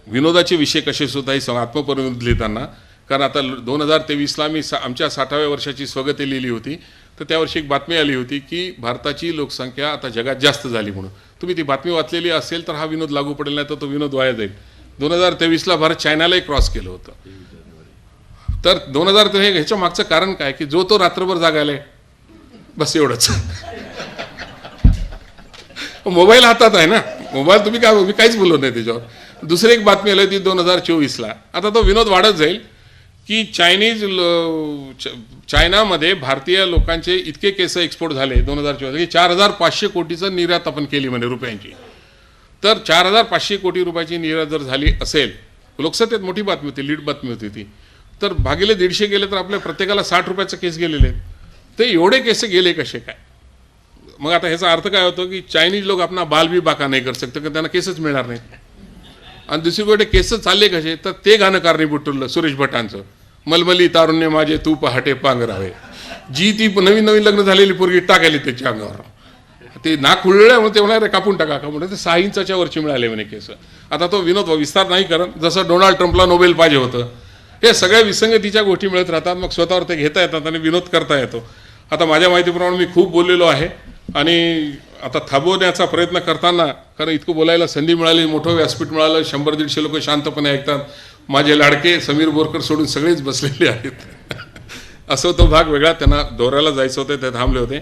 विनोदाचे विषय कसे सुद्धा ही आत्मपरिविनोद लिहिताना, कारण आता 2023ला मी आमच्या 60व्या वर्षाची स्वगती लिहिली होती. तर त्यावर्षी एक बातमी आली होती की भारताची लोकसंख्या आता जगात जास्त झाली म्हणून. तुम्ही ती बातमी वाचलेली असेल तर हा विनोद लागू पडेल, नाही तर तो विनोद वाया जाईल. 2023ला भारत चायनालाही क्रॉस केलं होतं. तर 2023 ह्याच्या मागचं कारण काय की जो तो रात्रभर जागायलाय, बस एवढंच. मोबाईल हातात आहे ना, मोबाईल तुम्ही काय, मी काहीच बोललो नाही त्याच्यावर. दुसरी एक बातमी आली होती 2024ला. आता तो विनोद वाढत जाईल की चायनामध्ये भारतीय लोकांचे इतके केस एक्सपोर्ट झाले 2024 की 4,500 कोटीचं निर्यात आपण केली म्हणे रुपयांची. तर 4,500 कोटी रुपयाची निर्यात जर झाली असेल, लोकसभेत मोठी बातमी होती, लीड बातमी होती ती. तर भागिले 150 गेले तर आपल्या प्रत्येकाला 60 रुपयाचे केस गेलेले आहेत. ते एवढे केस गेले कसे काय? मग आता ह्याचा अर्थ काय होतो की चायनीज लोक आपला बाल भी बाका नाही करू शकते, कारण त्यांना केसच मिळणार नाहीत. आणि दुसरी गोष्ट केस चालले कसे, तर ते गाणं कारणीभूत ठरलं सुरेश भटांचं, मलमली तारुण्य माझे तू पहाटे पांघरावे. जी ती नवीन नवीन लग्न झालेली पोरगी टाकायली त्याच्या अंगावर, ते नाक खुळल्यामुळे ते म्हणाले कापून टाका का म्हणून ते 6 इंचाच्या वरची मिळाले म्हणे केस. आता तो विनोद विस्तार नाही करत, जसं डोनाल्ड ट्रम्पला नोबेल पाहिजे होतं. हे सगळ्या विसंगतीच्या गोष्टी मिळत राहतात, मग स्वतःवर ते घेता येतात आणि विनोद करता येतो. आता माझ्या माहितीप्रमाणे मी खूप बोललेलो आहे आणि आता थांबवण्याचा प्रयत्न करताना, कारण इतकं बोलायला संधी मिळाली, मोठं व्यासपीठ मिळालं, 100-150 लोक शांतपणे ऐकतात. माझे लाडके समीर बोरकर सोडून सगळेच बसलेले आहेत. असं तो भाग वेगळा, त्यांना दौऱ्याला जायचं होतं, ते थांबले होते.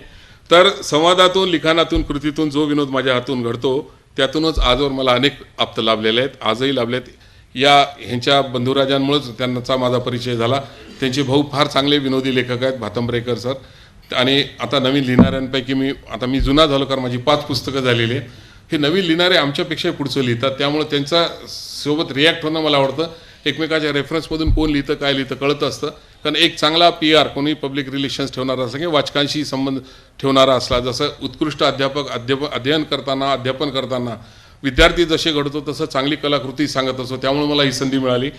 तर संवादातून, लिखाणातून, कृतीतून जो विनोद माझ्या हातून घडतो त्यातूनच आजवर मला अनेक आप्त लाभलेले आहेत, आजही लाभलेत. या ह्यांच्या बंधुराजांमुळेच त्यांचा माझा परिचय झाला. त्यांचे भाऊ फार चांगले विनोदी लेखक आहेत, भातंब्रेकर सर. आणि आता नवीन लिहिणाऱ्यांपैकी मी जुना झालो, कारण माझी 5 पुस्तकं झालेली आहेत. हे नवीन लिहिणारे आमच्यापेक्षा पुढचं लिहितात, त्यामुळे त्यांचा सोबत रिॲक्ट होणं मला आवडतं. एकमेकाच्या रेफरन्समधून कोण लिहितं, काय लिहितं कळतं असतं. कारण एक चांगला PR, कोणी पब्लिक रिलेशन्स ठेवणारा असला किंवा वाचकांशी संबंध ठेवणारा असला, जसं उत्कृष्ट अध्ययन करताना, अध्यापन करताना विद्यार्थी जसे घडतो तसं चांगली कलाकृती सांगत असतो. त्यामुळे मला ही संधी मिळाली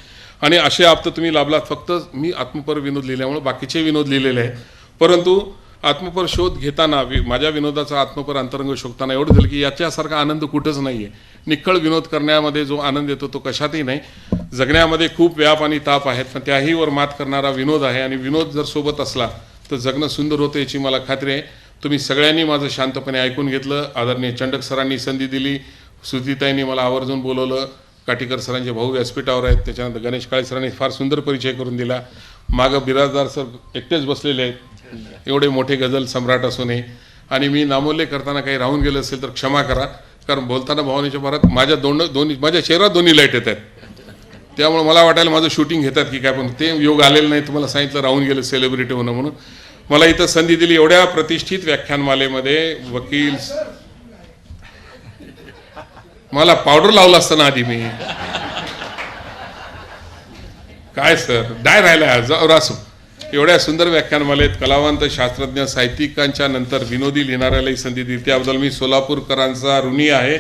आणि असे आप्त तुम्ही लाभलात. फक्त मी आत्मपर विनोद लिहिल्यामुळे बाकीचे विनोद लिहिलेले आहेत, परंतु आत्मपर शोध घेताना माझ्या विनोदाचा आत्मपर अंतरंग शोधताना एवढं झालं की याच्यासारखा आनंद कुठंच नाही आहे. निखळ विनोद करण्यामध्ये जो आनंद येतो तो कशातही नाही. जगण्यामध्ये खूप व्याप आणि ताप आहेत, पण त्याहीवर मात करणारा विनोद आहे. आणि विनोद जर सोबत असला तर जगणं सुंदर होतं याची मला खात्री आहे. तुम्ही सगळ्यांनी माझं शांतपणे ऐकून घेतलं. आदरणीय चंडक सरांनी संधी दिली, सुधीताईंनी मला आवर्जून बोलवलं, काटीकर सरांचे भाऊ व्यासपीठावर आहेत, त्याच्यानंतर गणेश काळे सरांनी फार सुंदर परिचय करून दिला. मागं बिराजदार सर एकटेच बसलेले आहेत, एवढे मोठे गझल सम्राट असूनही. आणि मी नामोल्ले करताना काही राहून गेलं असेल तर क्षमा करा, कारण बोलताना भावनेच्या भरात माझ्या चेहऱ्यात दोन्ही लाईट येत आहेत, त्यामुळे मला वाटायला माझं शूटिंग घेतात की काय, पण ते योग आलेलं नाही. तुम्हाला सांगितलं राहून गेलं सेलिब्रिटी होणं म्हणून. मला इथं संधी दिली एवढ्या प्रतिष्ठित व्याख्यानमालेमध्ये. वकील मला पावडर लावला असताना आधी मी काय सर डाय राहिला असो. एवढ्या सुंदर व्याख्यानमालेत कलावंत, शास्त्रज्ञ, साहित्यिकांच्या नंतर विनोदी लिहिणाऱ्यालाही संधी दिली, त्याबद्दल मी सोलापूरकरांचा ऋणी आहे.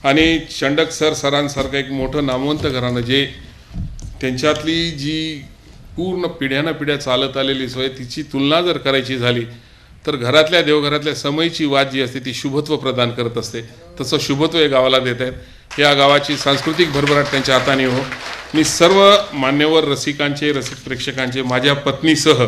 आणि चंडक सरांसारखं एक मोठं नामवंत घराणं, जे त्यांच्यातली जी पूर्ण पिढ्यानपिढ्या चालत आलेली सोय, तिची तुलना जर करायची झाली तर घरातल्या देवघरातल्या समयीची वाद जी असते ती शुभत्व प्रदान करत असते. तसं शुभत्व या गावाला देत आहेत. या गावाची सांस्कृतिक भरभराट त्यांच्या हाताने हो. मी सर्व मान्यवर रसिकांचे, रसिक प्रेक्षकांचे, माझ्या पत्नीसह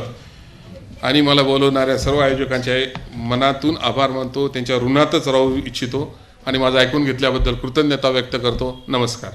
आणि मला बोलवणाऱ्या सर्व आयोजकांचे मनातून आभार मानतो. त्यांच्या ऋणातच राहू इच्छितो आणि माझं ऐकून घेतल्याबद्दल कृतज्ञता व्यक्त करतो. नमस्कार.